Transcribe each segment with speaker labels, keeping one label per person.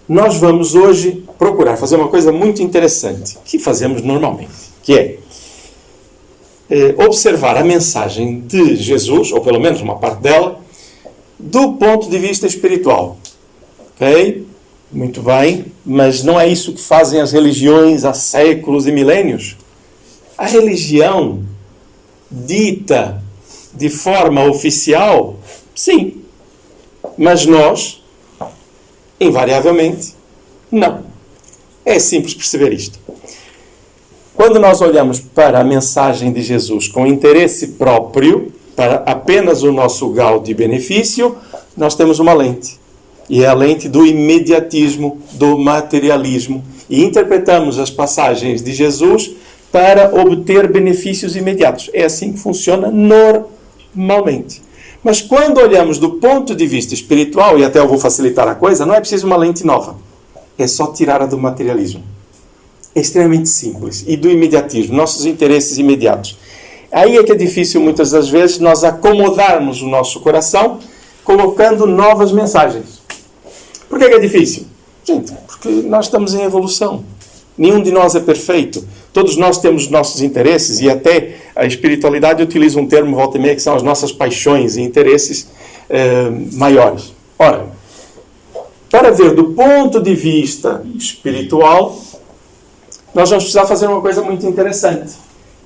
Speaker 1: nós vamos hoje procurar fazer uma coisa muito interessante, que fazemos normalmente, que é observar a mensagem de Jesus, ou pelo menos uma parte dela, do ponto de vista espiritual. Ok? Muito bem, mas não é isso que fazem as religiões há séculos e milénios. A religião dita de forma oficial, sim, mas nós, invariavelmente, não. É simples perceber isto. Quando nós olhamos para a mensagem de Jesus com interesse próprio, para apenas o nosso grau de benefício, nós temos uma lente. E é a lente do imediatismo, do materialismo. E interpretamos as passagens de Jesus para obter benefícios imediatos. É assim que funciona normalmente. Mas quando olhamos do ponto de vista espiritual, e até eu vou facilitar a coisa, não é preciso uma lente nova. É só tirar a do materialismo. É extremamente simples. E do imediatismo, nossos interesses imediatos. Aí é que é difícil, muitas das vezes, nós acomodarmos o nosso coração colocando novas mensagens. Por que é difícil? Gente, porque nós estamos em evolução. Nenhum de nós é perfeito. Todos nós temos nossos interesses e até a espiritualidade utiliza um termo, volta e meia, que são as nossas paixões e interesses maiores. Ora, para ver do ponto de vista espiritual, nós vamos precisar fazer uma coisa muito interessante,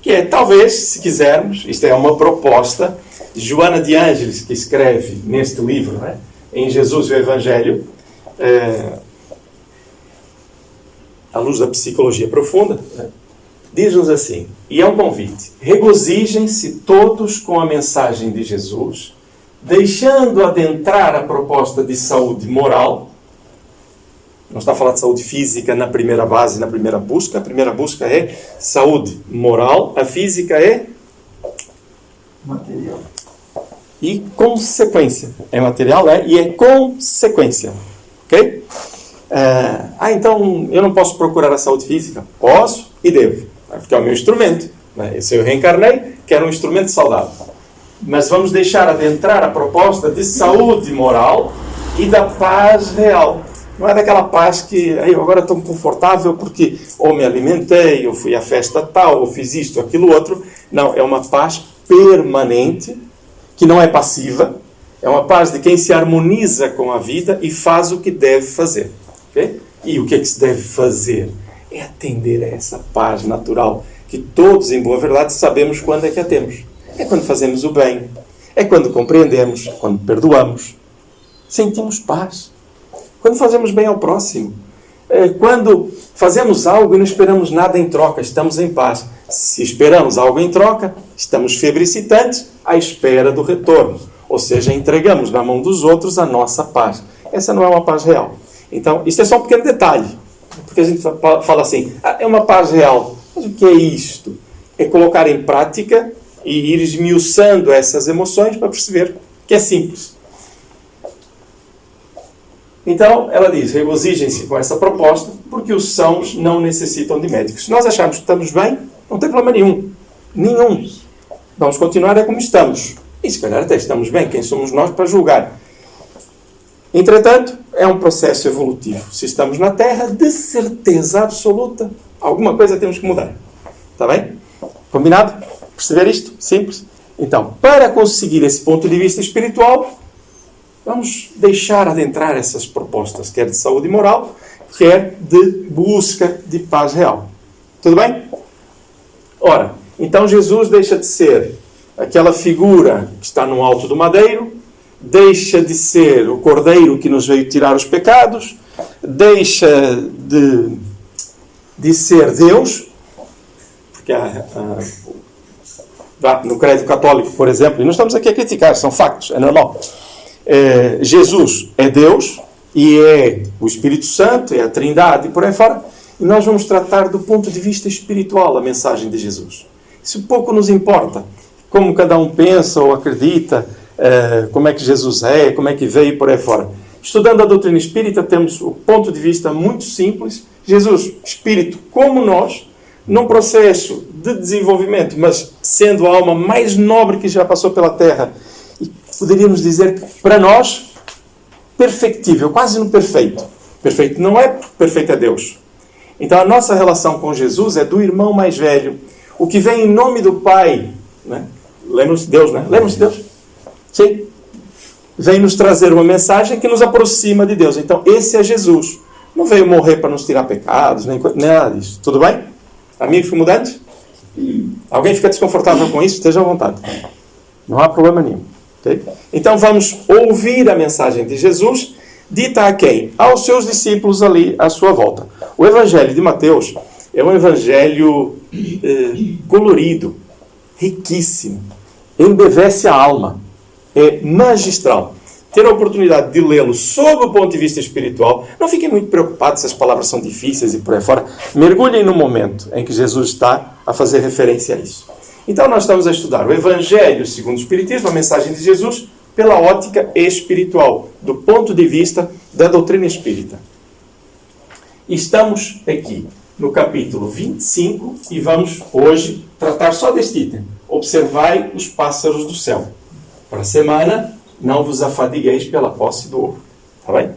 Speaker 1: que é, talvez, se quisermos, isto é uma proposta de Joana de Ângeles, que escreve neste livro, né, em Jesus e o Evangelho, à luz da psicologia profunda, né, diz-nos assim, e é um convite: regozijem-se todos com a mensagem de Jesus, deixando adentrar a proposta de saúde moral. Não está a falar de saúde física na primeira base, na primeira busca. A primeira busca é saúde moral. A física é
Speaker 2: material.
Speaker 1: E consequência. É material, e é consequência. Ok? Então eu não posso procurar a saúde física? Posso e devo. Porque é o meu instrumento. Né? Se eu reencarnei, quero um instrumento saudável. Mas vamos deixar adentrar a proposta de saúde moral e da paz real. Não é daquela paz que eu agora estou confortável porque ou me alimentei, ou fui à festa tal, ou fiz isto, aquilo, outro. Não, é uma paz permanente, que não é passiva. É uma paz de quem se harmoniza com a vida e faz o que deve fazer. Okay? E o que é que se deve fazer? É atender a essa paz natural, que todos, em boa verdade, sabemos quando é que a temos. É quando fazemos o bem. É quando compreendemos, quando perdoamos. Sentimos paz. Quando fazemos bem ao próximo. Quando fazemos algo e não esperamos nada em troca, estamos em paz. Se esperamos algo em troca, estamos febricitantes à espera do retorno. Ou seja, entregamos na mão dos outros a nossa paz. Essa não é uma paz real. Então, isso é só um pequeno detalhe. Porque a gente fala assim, é uma paz real. Mas o que é isto? É colocar em prática e ir esmiuçando essas emoções para perceber que é simples. Então, ela diz, regozijem-se com essa proposta, porque os sãos não necessitam de médicos. Se nós acharmos que estamos bem, não tem problema nenhum. Nenhum. Vamos continuar como estamos. E se calhar até estamos bem, quem somos nós para julgar? Entretanto, é um processo evolutivo. Se estamos na Terra, de certeza absoluta, alguma coisa temos que mudar. Está bem? Combinado? Perceber isto? Simples? Então, para conseguir esse ponto de vista espiritual, vamos deixar adentrar essas propostas, quer de saúde moral, quer de busca de paz real. Tudo bem? Ora, então Jesus deixa de ser aquela figura que está no alto do madeiro, deixa de ser o cordeiro que nos veio tirar os pecados, deixa de ser Deus, porque no credo católico, por exemplo, e não estamos aqui a criticar, são factos, é normal. Jesus é Deus e é o Espírito Santo, é a Trindade e por aí fora, e nós vamos tratar do ponto de vista espiritual a mensagem de Jesus. Isso pouco nos importa, como cada um pensa ou acredita, como é que Jesus é, como é que veio e por aí fora. Estudando a doutrina espírita, temos o ponto de vista muito simples. Jesus, Espírito como nós, num processo de desenvolvimento, mas sendo a alma mais nobre que já passou pela Terra, e poderíamos dizer que, para nós, perfectível, quase no perfeito. Perfeito não é perfeito é Deus. Então a nossa relação com Jesus é do irmão mais velho, o que vem em nome do Pai, né? Lembram-se de Deus, né? Lembram-se de Deus? Sim. Vem nos trazer uma mensagem que nos aproxima de Deus. Então esse é Jesus. Não veio morrer para nos tirar pecados, nem nada disso. Tudo bem? Amigos mudantes? Alguém fica desconfortável com isso? Esteja à vontade. Não há problema nenhum. Okay? Então vamos ouvir a mensagem de Jesus, dita a quem? Aos seus discípulos ali à sua volta. O Evangelho de Mateus é um evangelho colorido, riquíssimo, embevece a alma, é magistral. Ter a oportunidade de lê-lo sob o ponto de vista espiritual, não fiquem muito preocupados se as palavras são difíceis e por aí fora. Mergulhem no momento em que Jesus está a fazer referência a isso. Então nós estamos a estudar o Evangelho segundo o Espiritismo, a mensagem de Jesus, pela ótica espiritual, do ponto de vista da doutrina espírita. Estamos aqui no capítulo 25 e vamos hoje tratar só deste item. Observai os pássaros do céu. Para a semana, não vos afadigueis pela posse do ouro. Está bem?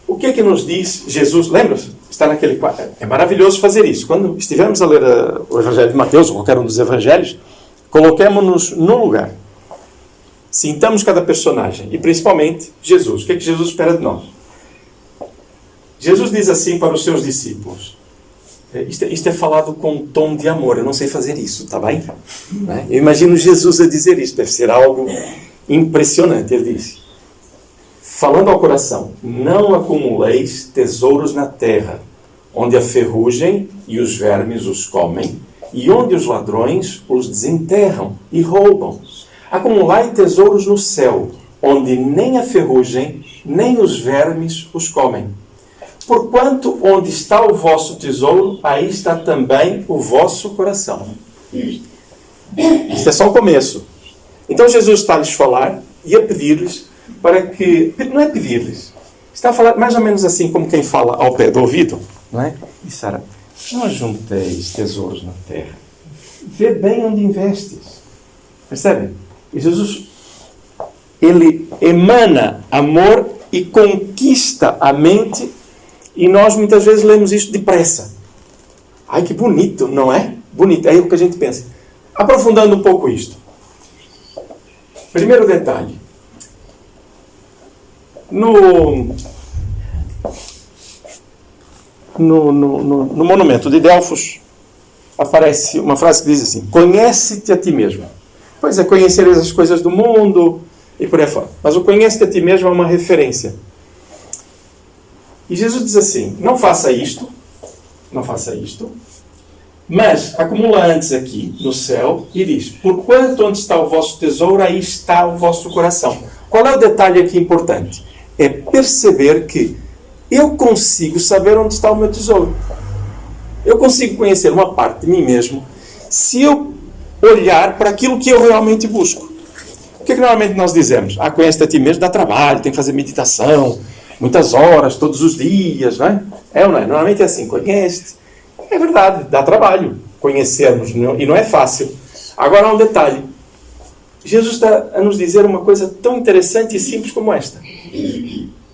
Speaker 1: O que é que nos diz Jesus? Lembra-se? Está naquele quadro. É maravilhoso fazer isso. Quando estivermos a ler o Evangelho de Mateus, ou qualquer um dos Evangelhos, coloquemo-nos no lugar. Sintamos cada personagem. E principalmente Jesus. O que é que Jesus espera de nós? Jesus diz assim para os seus discípulos. Isto é falado com um tom de amor. Eu não sei fazer isso, está bem? Eu imagino Jesus a dizer isto. Deve ser algo impressionante. Ele diz, falando ao coração, não acumuleis tesouros na terra, onde a ferrugem e os vermes os comem, e onde os ladrões os desenterram e roubam. Acumulai tesouros no céu, onde nem a ferrugem, nem os vermes os comem. Porquanto onde está o vosso tesouro, aí está também o vosso coração. Isto é só o começo. Então Jesus está a lhes falar e a pedir-lhes para que... Não é pedir-lhes. Está a falar mais ou menos assim como quem fala ao pé do ouvido. Não é? E Sara, não ajunteis tesouros na terra. Vê bem onde investes. Percebem? E Jesus, ele emana amor e conquista a mente. E nós muitas vezes lemos isto depressa. Ai, que bonito, não é? Bonito, é o que a gente pensa. Aprofundando um pouco isto. Primeiro detalhe. No monumento de Delfos, aparece uma frase que diz assim, conhece-te a ti mesmo. Pois é, conheceres as coisas do mundo e por aí fora. Mas o conhece-te a ti mesmo é uma referência. E Jesus diz assim, não faça isto, mas acumula antes aqui no céu e diz, porquanto onde está o vosso tesouro, aí está o vosso coração. Qual é o detalhe aqui importante? É perceber que eu consigo saber onde está o meu tesouro. Eu consigo conhecer uma parte de mim mesmo se eu olhar para aquilo que eu realmente busco. O que é que normalmente nós dizemos? Conhece-te a ti mesmo, dá trabalho, tem que fazer meditação, muitas horas, todos os dias, não é? É ou não é? Normalmente é assim, conhece-te. É verdade, dá trabalho conhecermos, e não é fácil. Agora há um detalhe. Jesus está a nos dizer uma coisa tão interessante e simples como esta.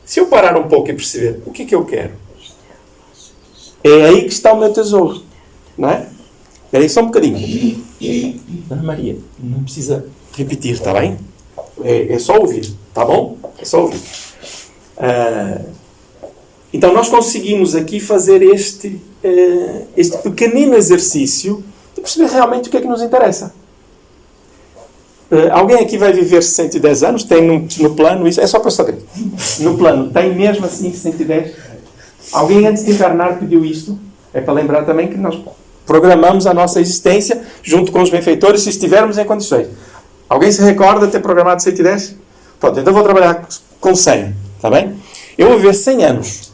Speaker 1: Se eu parar um pouco e perceber, o que é que eu quero? É aí que está o meu tesouro, não é? Espera aí só um bocadinho. Ana Maria, não precisa repetir, está bem? É só ouvir, está bom? É só ouvir. Então nós conseguimos aqui fazer este pequenino exercício de perceber realmente o que é que nos interessa. Alguém aqui vai viver 110 anos? Tem no plano isso? É só para eu saber. No plano, tem mesmo assim 110? Alguém antes de encarnar pediu isto? É para lembrar também que nós programamos a nossa existência junto com os benfeitores se estivermos em condições. Alguém se recorda de ter programado 110? Pronto, então vou trabalhar com 100, está bem? Eu vou viver 100 anos.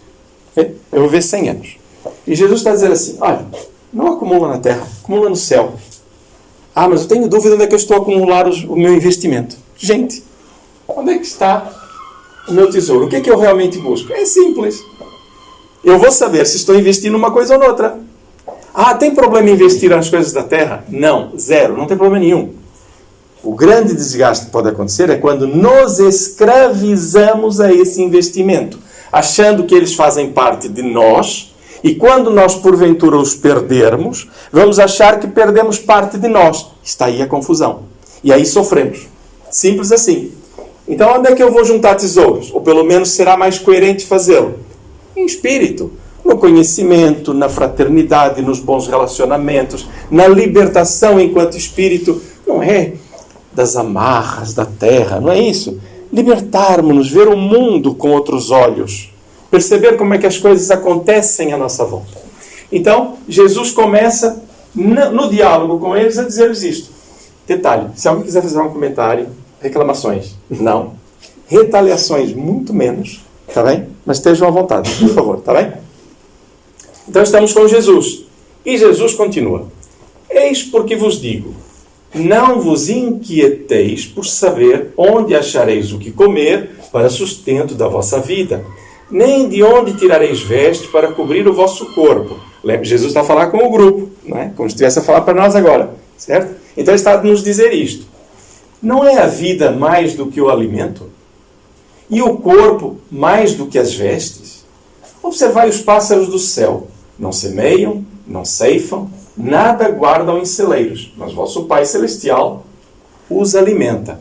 Speaker 1: Okay? Eu vou viver 100 anos. E Jesus está a dizer assim, olha, não acumula na terra, acumula no céu. Mas eu tenho dúvida onde é que eu estou a acumular o meu investimento. Gente, onde é que está o meu tesouro? O que é que eu realmente busco? É simples. Eu vou saber se estou investindo numa coisa ou noutra. Tem problema em investir nas coisas da terra? Não, zero, não tem problema nenhum. O grande desgaste que pode acontecer é quando nos escravizamos a esse investimento, achando que eles fazem parte de nós, e quando nós porventura os perdermos, vamos achar que perdemos parte de nós. Está aí a confusão. E aí sofremos. Simples assim. Então onde é que eu vou juntar tesouros? Ou pelo menos será mais coerente fazê-lo? Em espírito. No conhecimento, na fraternidade, nos bons relacionamentos, na libertação enquanto espírito. Não é das amarras da terra, não é isso? Libertarmos-nos, ver o mundo com outros olhos. Perceber como é que as coisas acontecem à nossa volta. Então, Jesus começa no diálogo com eles a dizer-lhes isto. Detalhe, se alguém quiser fazer um comentário, reclamações, não. Retaliações, muito menos, tá bem? Mas estejam à vontade, por favor, tá bem? Então estamos com Jesus. E Jesus continua. Eis porque vos digo, não vos inquieteis por saber onde achareis o que comer para sustento da vossa vida, nem de onde tirareis veste para cobrir o vosso corpo. Jesus está a falar com o grupo, não é? Como se estivesse a falar para nós agora, certo? Então ele está a nos dizer isto. Não é a vida mais do que o alimento? E o corpo mais do que as vestes? Observai os pássaros do céu. Não semeiam, não ceifam, nada guardam em celeiros, mas vosso Pai Celestial os alimenta.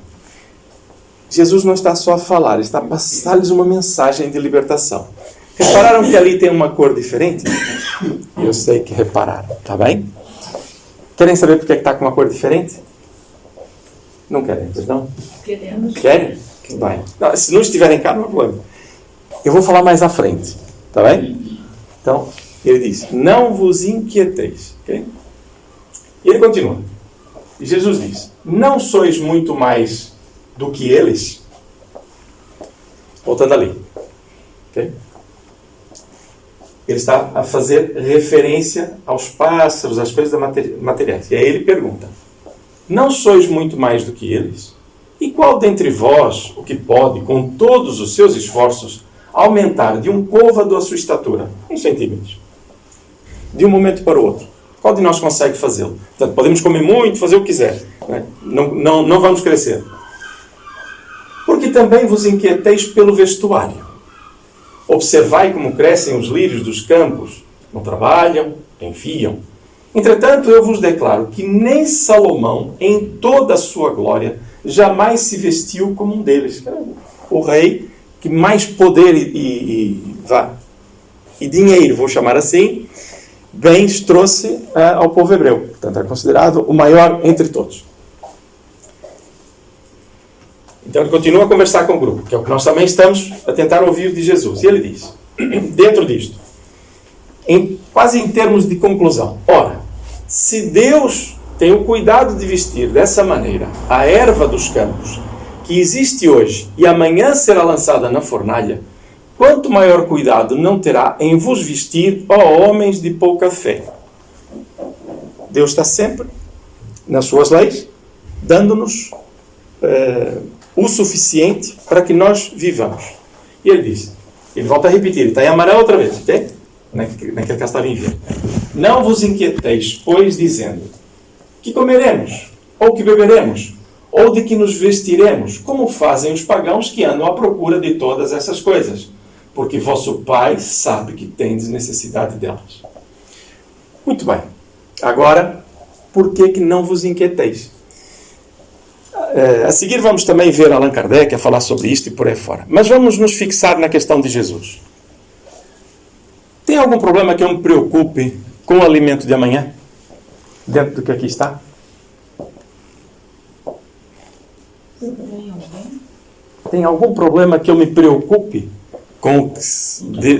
Speaker 1: Jesus não está só a falar, ele está a passar-lhes uma mensagem de libertação. Repararam que ali tem uma cor diferente? Eu sei que repararam, tá bem? Querem saber por que está com uma cor diferente? Não querem, pois não?
Speaker 2: Queremos.
Speaker 1: Querem? Bem. Não, se não estiverem cá, não há problema. Eu vou falar mais à frente, tá bem? Então, ele diz, não vos inquieteis. Okay? E ele continua. E Jesus diz, não sois muito mais do que eles? Voltando ali. Okay? Ele está a fazer referência aos pássaros, às coisas materiais. E aí ele pergunta, não sois muito mais do que eles? E qual dentre vós o que pode, com todos os seus esforços, aumentar de um côvado a sua estatura? 1 centímetro. De um momento para o outro. Qual de nós consegue fazê-lo? Portanto, podemos comer muito, fazer o que quiser. Né? Não vamos crescer. Porque também vos inquieteis pelo vestuário. Observai como crescem os lírios dos campos. Não trabalham, enfiam. Entretanto, eu vos declaro que nem Salomão, em toda a sua glória, jamais se vestiu como um deles. O rei que mais poder e dinheiro, vou chamar assim, bens trouxe ao povo hebreu. Portanto, é considerado o maior entre todos. Então, ele continua a conversar com o grupo, que é o que nós também estamos a tentar ouvir de Jesus. E ele diz, dentro disto, quase em termos de conclusão, ora, se Deus tem o cuidado de vestir dessa maneira a erva dos campos, que existe hoje e amanhã será lançada na fornalha, quanto maior cuidado não terá em vos vestir, ó homens de pouca fé. Deus está sempre, nas suas leis, dando-nos o suficiente para que nós vivamos. E ele diz, ele volta a repetir, está em amarelo outra vez, ok? Naquele que estava em verde. Não vos inquieteis, pois, dizendo, que comeremos, ou que beberemos, ou de que nos vestiremos, como fazem os pagãos que andam à procura de todas essas coisas, porque vosso Pai sabe que tendes necessidade delas. Muito bem. Agora, por que não vos inquieteis? A seguir vamos também ver Allan Kardec a falar sobre isto e por aí fora. Mas vamos nos fixar na questão de Jesus. Tem algum problema que eu me preocupe com o alimento de amanhã? Dentro do que aqui está? Tem algum problema que eu me preocupe com o que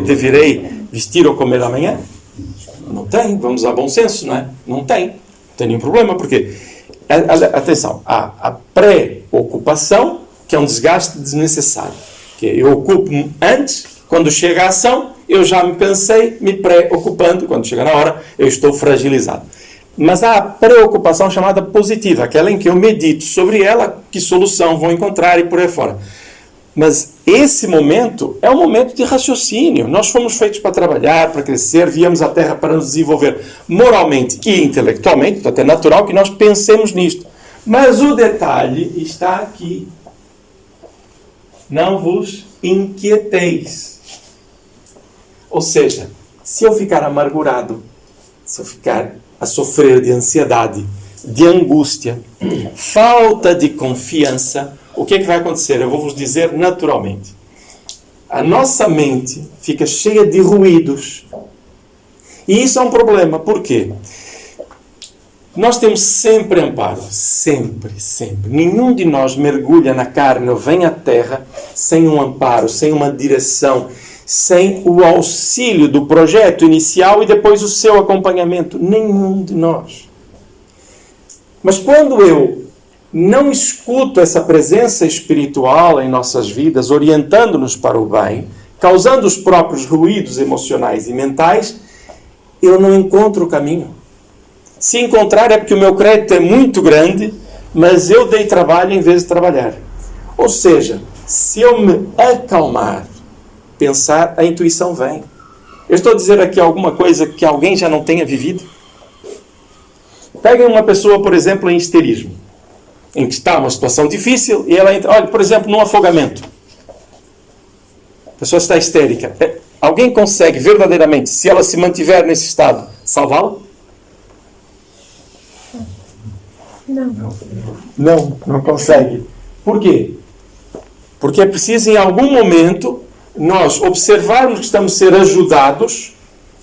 Speaker 1: deverei vestir ou comer amanhã? Não tem. Vamos a bom senso, não é? Não tem. Não tem nenhum problema, porque... Atenção, a pré-ocupação, que é um desgaste desnecessário. Que eu ocupo-me antes, quando chega a ação, eu já me cansei, me pré-ocupando, quando chega na hora, eu estou fragilizado. Mas há a preocupação chamada positiva, aquela em que eu medito sobre ela, que solução vou encontrar e por aí fora. Mas esse momento é um momento de raciocínio. Nós fomos feitos para trabalhar, para crescer, viemos à Terra para nos desenvolver moralmente e intelectualmente, portanto é natural que nós pensemos nisto. Mas o detalhe está aqui. Não vos inquieteis. Ou seja, se eu ficar amargurado, se eu ficar a sofrer de ansiedade, de angústia, falta de confiança, o que é que vai acontecer? Eu vou vos dizer naturalmente. A nossa mente fica cheia de ruídos. E isso é um problema. Por quê? Nós temos sempre amparo. Sempre, sempre. Nenhum de nós mergulha na carne ou vem à terra sem um amparo, sem uma direção, sem o auxílio do projeto inicial e depois o seu acompanhamento. Nenhum de nós. Mas quando eu não escuto essa presença espiritual em nossas vidas, orientando-nos para o bem, causando os próprios ruídos emocionais e mentais, eu não encontro o caminho. Se encontrar é porque o meu crédito é muito grande, mas eu dei trabalho em vez de trabalhar. Ou seja, se eu me acalmar, pensar, a intuição vem. Eu estou a dizer aqui alguma coisa que alguém já não tenha vivido? Peguem uma pessoa, por exemplo, em histerismo, em que está uma situação difícil e ela entra, olha, por exemplo, num afogamento. A pessoa está histérica. Alguém consegue verdadeiramente, se ela se mantiver nesse estado, salvá-la? Não consegue. Por quê? Porque é preciso, em algum momento, nós observarmos que estamos a ser ajudados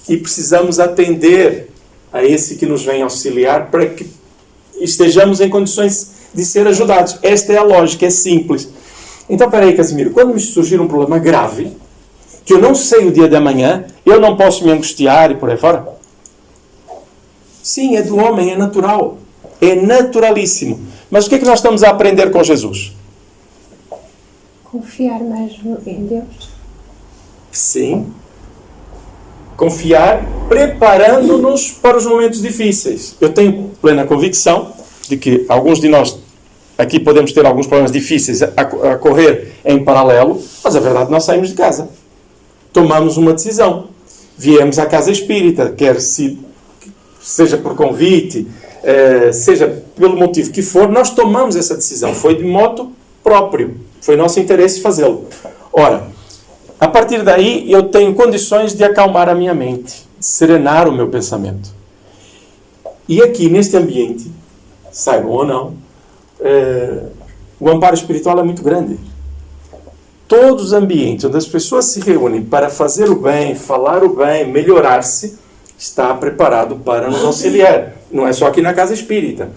Speaker 1: e precisamos atender a esse que nos vem auxiliar para que estejamos em condições de ser ajudados. Esta é a lógica, é simples. Então, peraí, Casimiro, quando me surgir um problema grave, que eu não sei o dia de amanhã, eu não posso me angustiar e por aí fora? Sim, é do homem, é natural. É naturalíssimo. Mas o que é que nós estamos a aprender com Jesus?
Speaker 2: Confiar mais em Deus.
Speaker 1: Sim. Confiar, preparando-nos para os momentos difíceis. Eu tenho plena convicção de que alguns de nós aqui podemos ter alguns problemas difíceis a correr em paralelo, mas a verdade, nós saímos de casa. Tomamos uma decisão. Viemos à casa espírita, quer seja por convite, seja pelo motivo que for, nós tomamos essa decisão. Foi de modo próprio. Foi nosso interesse fazê-lo. Ora, a partir daí, eu tenho condições de acalmar a minha mente, de serenar o meu pensamento. E aqui, neste ambiente, saibam ou não, o amparo espiritual é muito grande. Todos os ambientes onde as pessoas se reúnem para fazer o bem, falar o bem, melhorar-se, está preparado para nos auxiliar. Não é só aqui na casa espírita.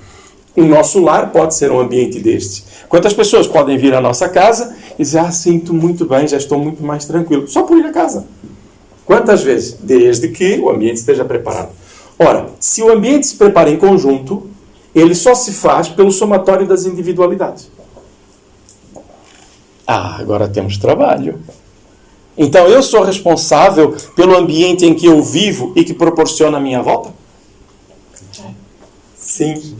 Speaker 1: O nosso lar pode ser um ambiente deste. Quantas pessoas podem vir à nossa casa e dizer, sinto muito bem, já estou muito mais tranquilo. Só por ir à casa. Quantas vezes? Desde que o ambiente esteja preparado. Ora, se o ambiente se prepara em conjunto, ele só se faz pelo somatório das individualidades. Agora temos trabalho. Então eu sou responsável pelo ambiente em que eu vivo e que proporciona a minha volta? Sim.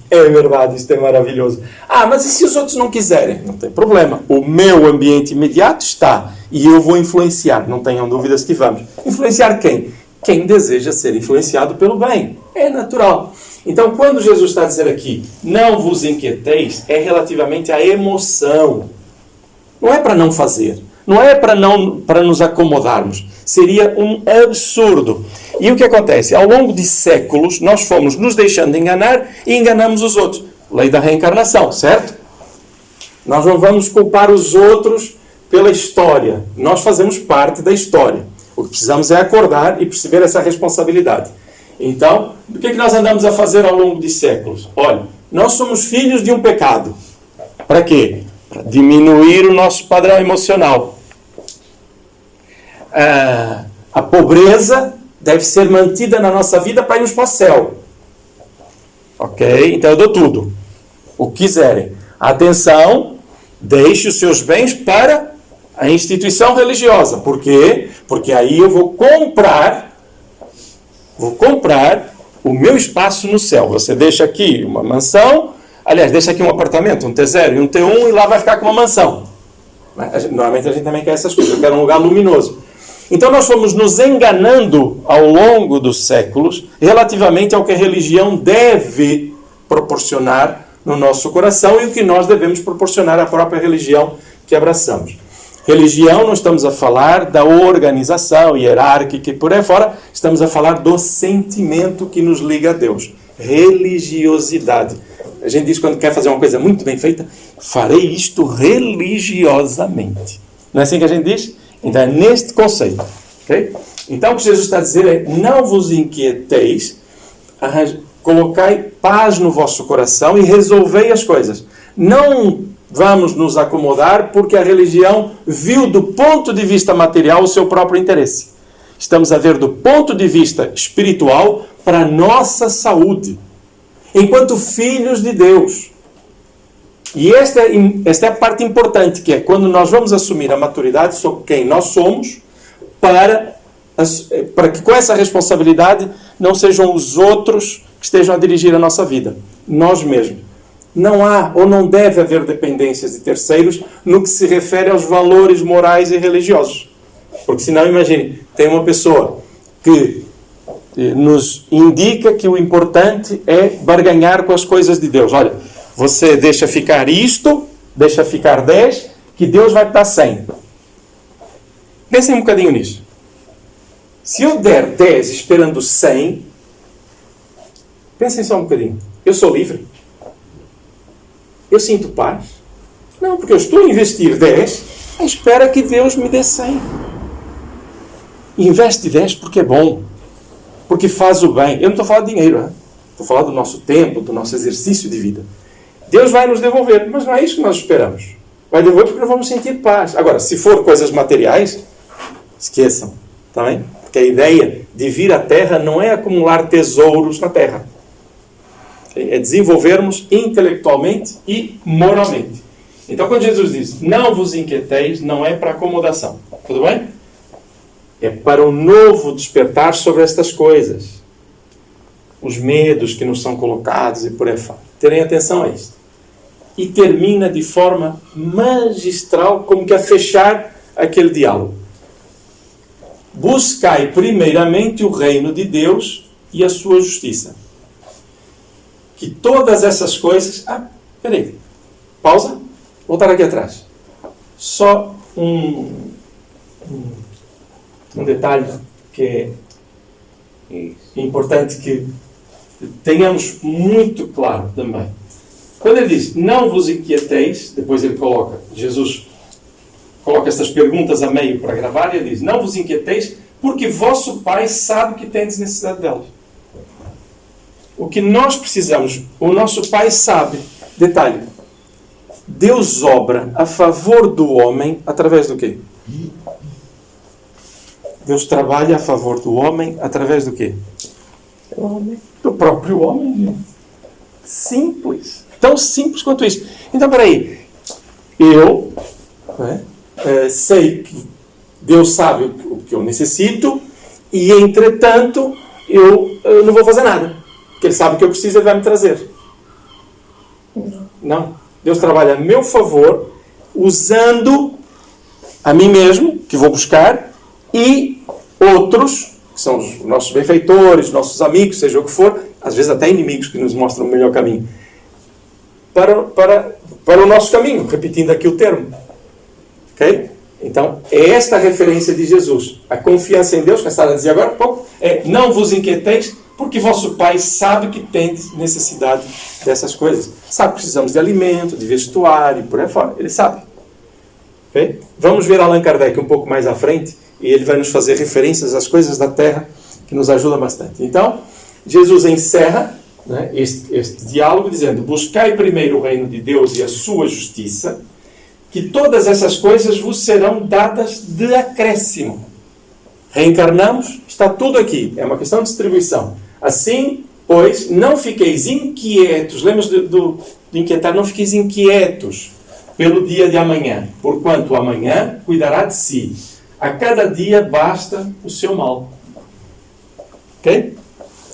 Speaker 1: É verdade, isso é maravilhoso. Mas e se os outros não quiserem? Não tem problema. O meu ambiente imediato está e eu vou influenciar. Não tenham dúvidas que vamos. Influenciar quem? Quem deseja ser influenciado pelo bem. É natural. Então, quando Jesus está a dizer aqui, não vos inquieteis, é relativamente à emoção. Não é para não fazer. Não é para nos acomodarmos. Seria um absurdo. E o que acontece? Ao longo de séculos, nós fomos nos deixando enganar e enganamos os outros. Lei da reencarnação, certo? Nós não vamos culpar os outros pela história. Nós fazemos parte da história. O que precisamos é acordar e perceber essa responsabilidade. Então, o que nós andamos a fazer ao longo de séculos? Olha, nós somos filhos de um pecado. Para quê? Para diminuir o nosso padrão emocional. A pobreza deve ser mantida na nossa vida para irmos para o céu. Ok? Então eu dou tudo. O que quiserem. Atenção, deixe os seus bens para a instituição religiosa. Por quê? Porque aí eu vou comprar o meu espaço no céu. Você deixa aqui uma mansão, aliás, deixa aqui um apartamento, um T0 e um T1 e lá vai ficar com uma mansão. Normalmente a gente também quer essas coisas. Eu quero um lugar luminoso. Então nós fomos nos enganando ao longo dos séculos relativamente ao que a religião deve proporcionar no nosso coração e o que nós devemos proporcionar à própria religião que abraçamos. Religião, não estamos a falar da organização hierárquica e por aí fora, estamos a falar do sentimento que nos liga a Deus. Religiosidade. A gente diz quando quer fazer uma coisa muito bem feita, farei isto religiosamente. Não é assim que a gente diz? Então é neste conceito. Okay? Então o que Jesus está a dizer é, não vos inquieteis, colocai paz no vosso coração e resolvei as coisas. Não vamos nos acomodar porque a religião viu do ponto de vista material o seu próprio interesse. Estamos a ver do ponto de vista espiritual para a nossa saúde, enquanto filhos de Deus. E esta é a parte importante, que é quando nós vamos assumir a maturidade sobre quem nós somos, para que com essa responsabilidade não sejam os outros que estejam a dirigir a nossa vida, nós mesmos. Não há ou não deve haver dependências de terceiros no que se refere aos valores morais e religiosos. Porque senão, imagine, tem uma pessoa que nos indica que o importante é barganhar com as coisas de Deus. Olha, você deixa ficar isto, deixa ficar 10, que Deus vai dar 100. Pensem um bocadinho nisso. Se eu der 10 esperando 100, pensem só um bocadinho. Eu sou livre? Eu sinto paz? Não, porque eu estou a investir 10 à espera que Deus me dê 100. Investe 10 porque é bom. Porque faz o bem. Eu não estou a falar de dinheiro. Hein? Estou a falar do nosso tempo, do nosso exercício de vida. Deus vai nos devolver. Mas não é isso que nós esperamos. Vai devolver porque nós vamos sentir paz. Agora, se for coisas materiais, esqueçam. Tá bem? Porque a ideia de vir à Terra não é acumular tesouros na Terra. É desenvolvermos intelectualmente e moralmente. Então, quando Jesus diz, não vos inquieteis, não é para acomodação. Tudo bem? É para um novo despertar sobre estas coisas. Os medos que nos são colocados e por aí fora. Terem atenção a isto. E termina de forma magistral, como que a fechar aquele diálogo. Buscai primeiramente o reino de Deus e a sua justiça. Que todas essas coisas... peraí. Pausa. Voltar aqui atrás. Só um detalhe que é importante que tenhamos muito claro também. Quando ele diz, não vos inquieteis, depois Jesus coloca estas perguntas a meio para gravar, e ele diz, não vos inquieteis, porque vosso Pai sabe que tendes necessidade delas. O que nós precisamos, o nosso Pai sabe. Detalhe, Deus obra a favor do homem através do quê? Deus trabalha a favor do homem através do quê?
Speaker 2: O homem.
Speaker 1: Do próprio homem. Simples. Tão simples quanto isso. Então, peraí. Eu sei que Deus sabe o que eu necessito e, entretanto, eu não vou fazer nada. Porque Ele sabe o que eu preciso e Ele vai me trazer. Não. Deus trabalha a meu favor usando a mim mesmo, que vou buscar, e outros, que são os nossos benfeitores, nossos amigos, seja o que for, às vezes até inimigos que nos mostram o melhor caminho, para o nosso caminho, repetindo aqui o termo. Ok? Então, é esta a referência de Jesus. A confiança em Deus, que a Sara dizia agora há pouco, é não vos inquieteis, porque vosso Pai sabe que tendes necessidade dessas coisas. Sabe que precisamos de alimento, de vestuário, e por aí fora. Ele sabe. Okay? Vamos ver Allan Kardec um pouco mais à frente, e ele vai nos fazer referências às coisas da terra, que nos ajuda bastante. Então, Jesus encerra este diálogo dizendo, buscai primeiro o reino de Deus e a sua justiça, que todas essas coisas vos serão dadas de acréscimo. Reencarnamos, está tudo aqui. É uma questão de distribuição. Assim, pois, não fiqueis inquietos. Lembra do inquietar? Não fiqueis inquietos pelo dia de amanhã, porquanto o amanhã cuidará de si. A cada dia basta o seu mal. Ok?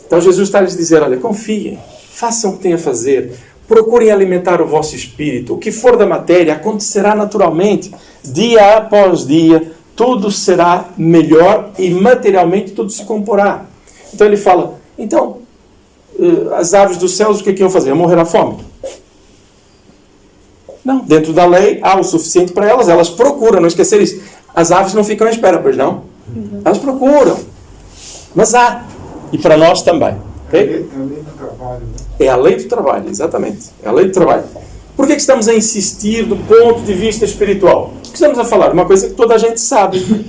Speaker 1: Então Jesus está a lhes dizer, olha, confiem, façam o que têm a fazer, procurem alimentar o vosso espírito, o que for da matéria acontecerá naturalmente, dia após dia, tudo será melhor e materialmente tudo se comporá. Então ele fala, então, as aves dos céus o que é que iam fazer? Iam morrer à fome? Não, dentro da lei há o suficiente para elas, elas procuram, não esquecer isso. As aves não ficam à espera, pois não? Elas procuram. Mas há. E para nós também. Okay?
Speaker 3: É a lei do trabalho, né?
Speaker 1: É a lei do trabalho, exatamente. É a lei do trabalho. Por que estamos a insistir do ponto de vista espiritual? Porque estamos a falar de uma coisa que toda a gente sabe.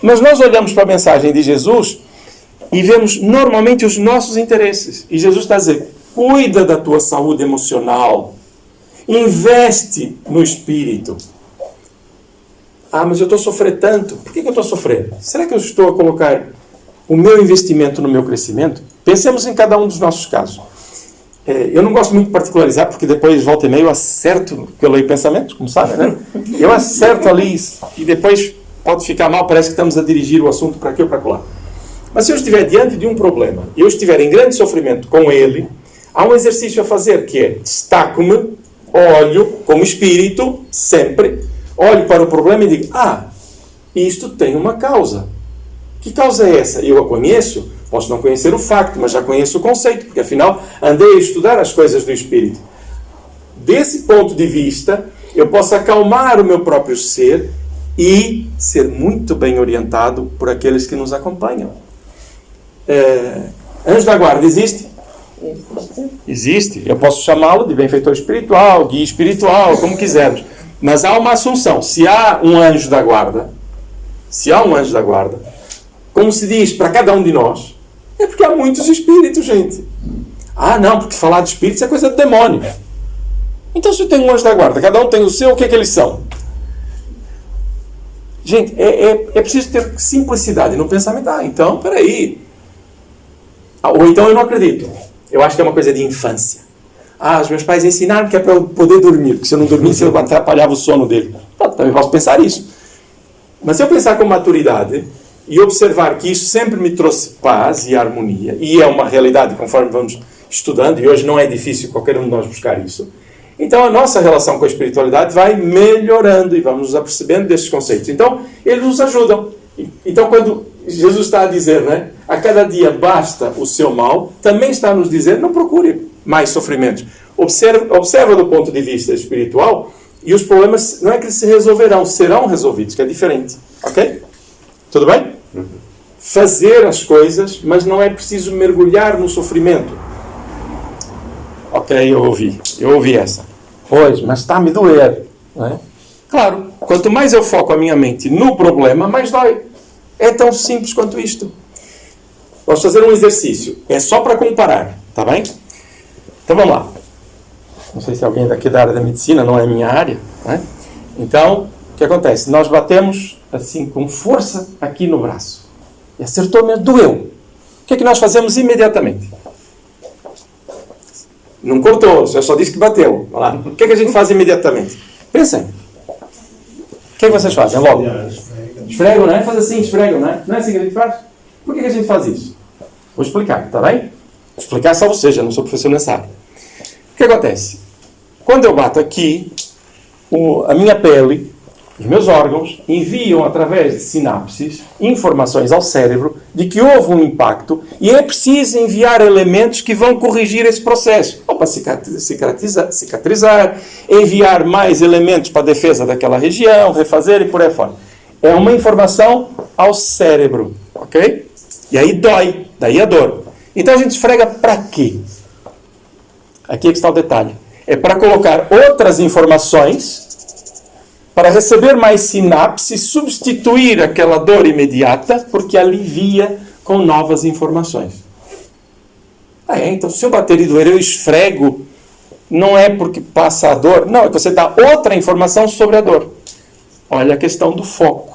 Speaker 1: Mas nós olhamos para a mensagem de Jesus e vemos normalmente os nossos interesses. E Jesus está a dizer, cuida da tua saúde emocional. Investe no espírito. Ah, mas eu estou a sofrer tanto. Por que eu estou a sofrer? Será que eu estou a colocar o meu investimento no meu crescimento? Pensemos em cada um dos nossos casos. Eu não gosto muito de particularizar, porque depois, volta e meia, eu acerto, porque eu leio pensamentos, como sabem, né? Eu acerto ali e depois pode ficar mal, parece que estamos a dirigir o assunto para aqui ou para lá. Mas se eu estiver diante de um problema e eu estiver em grande sofrimento com ele, há um exercício a fazer, que é destaco-me, olho como espírito, sempre, olho para o problema e digo, isto tem uma causa. Que causa é essa? Eu a conheço, posso não conhecer o facto, mas já conheço o conceito, porque afinal andei a estudar as coisas do espírito. Desse ponto de vista, eu posso acalmar o meu próprio ser e ser muito bem orientado por aqueles que nos acompanham. Anjo da guarda existe? Existe. Eu posso chamá-lo de benfeitor espiritual, guia espiritual, como quisermos. Mas há uma assunção. Se há um anjo da guarda, como se diz para cada um de nós, é porque há muitos espíritos, gente. Não, porque falar de espíritos é coisa de demônio. Então, se tem um anjo da guarda, cada um tem o seu, o que é que eles são? Gente, é preciso ter simplicidade no pensamento. Então, peraí. Ou então eu não acredito. Eu acho que é uma coisa de infância. Os meus pais ensinaram que é para eu poder dormir, porque se eu não dormisse eu atrapalhava o sono dele. Também posso pensar isso. Mas se eu pensar com maturidade e observar que isso sempre me trouxe paz e harmonia, e é uma realidade conforme vamos estudando, e hoje não é difícil qualquer um de nós buscar isso, então a nossa relação com a espiritualidade vai melhorando e vamos nos apercebendo destes conceitos. Então, eles nos ajudam. Então, quando Jesus está a dizer, né, a cada dia basta o seu mal, também está a nos dizer, não procure mais sofrimentos. Observa do ponto de vista espiritual, e os problemas não é que eles se resolverão, serão resolvidos, que é diferente. Ok? Tudo bem? Fazer as coisas, mas não é preciso mergulhar no sofrimento. Ok, eu ouvi essa. Pois, mas está a me doer. Não é? Claro, quanto mais eu foco a minha mente no problema, mais dói. É tão simples quanto isto. Vamos fazer um exercício. É só para comparar, tá bem? Então vamos lá. Não sei se alguém daqui da área da medicina, não é a minha área. Né? Então, o que acontece? Nós batemos assim com força aqui no braço. E acertou mesmo, doeu. O que é que nós fazemos imediatamente? Não cortou, você só disse que bateu. Vai lá. O que é que a gente faz imediatamente? Pensem. O que é que vocês fazem? Logo. Esfregam, não é? Faz assim, esfregam, não é? Não é assim que a gente faz? Por que a gente faz isso? Vou explicar, está bem? Vou explicar só vocês, eu não sou professor nessa área. O que acontece? Quando eu bato aqui, a minha pele, os meus órgãos, enviam através de sinapses informações ao cérebro de que houve um impacto e é preciso enviar elementos que vão corrigir esse processo. Ou para cicatrizar, enviar mais elementos para a defesa daquela região, refazer e por aí fora. É uma informação ao cérebro, ok? E aí dói, daí a dor. Então a gente esfrega para quê? Aqui é que está o detalhe. É para colocar outras informações, para receber mais sinapses, substituir aquela dor imediata, porque alivia com novas informações. Então se eu bater e doer, eu esfrego, não é porque passa a dor, não, é que você dá outra informação sobre a dor. Olha a questão do foco.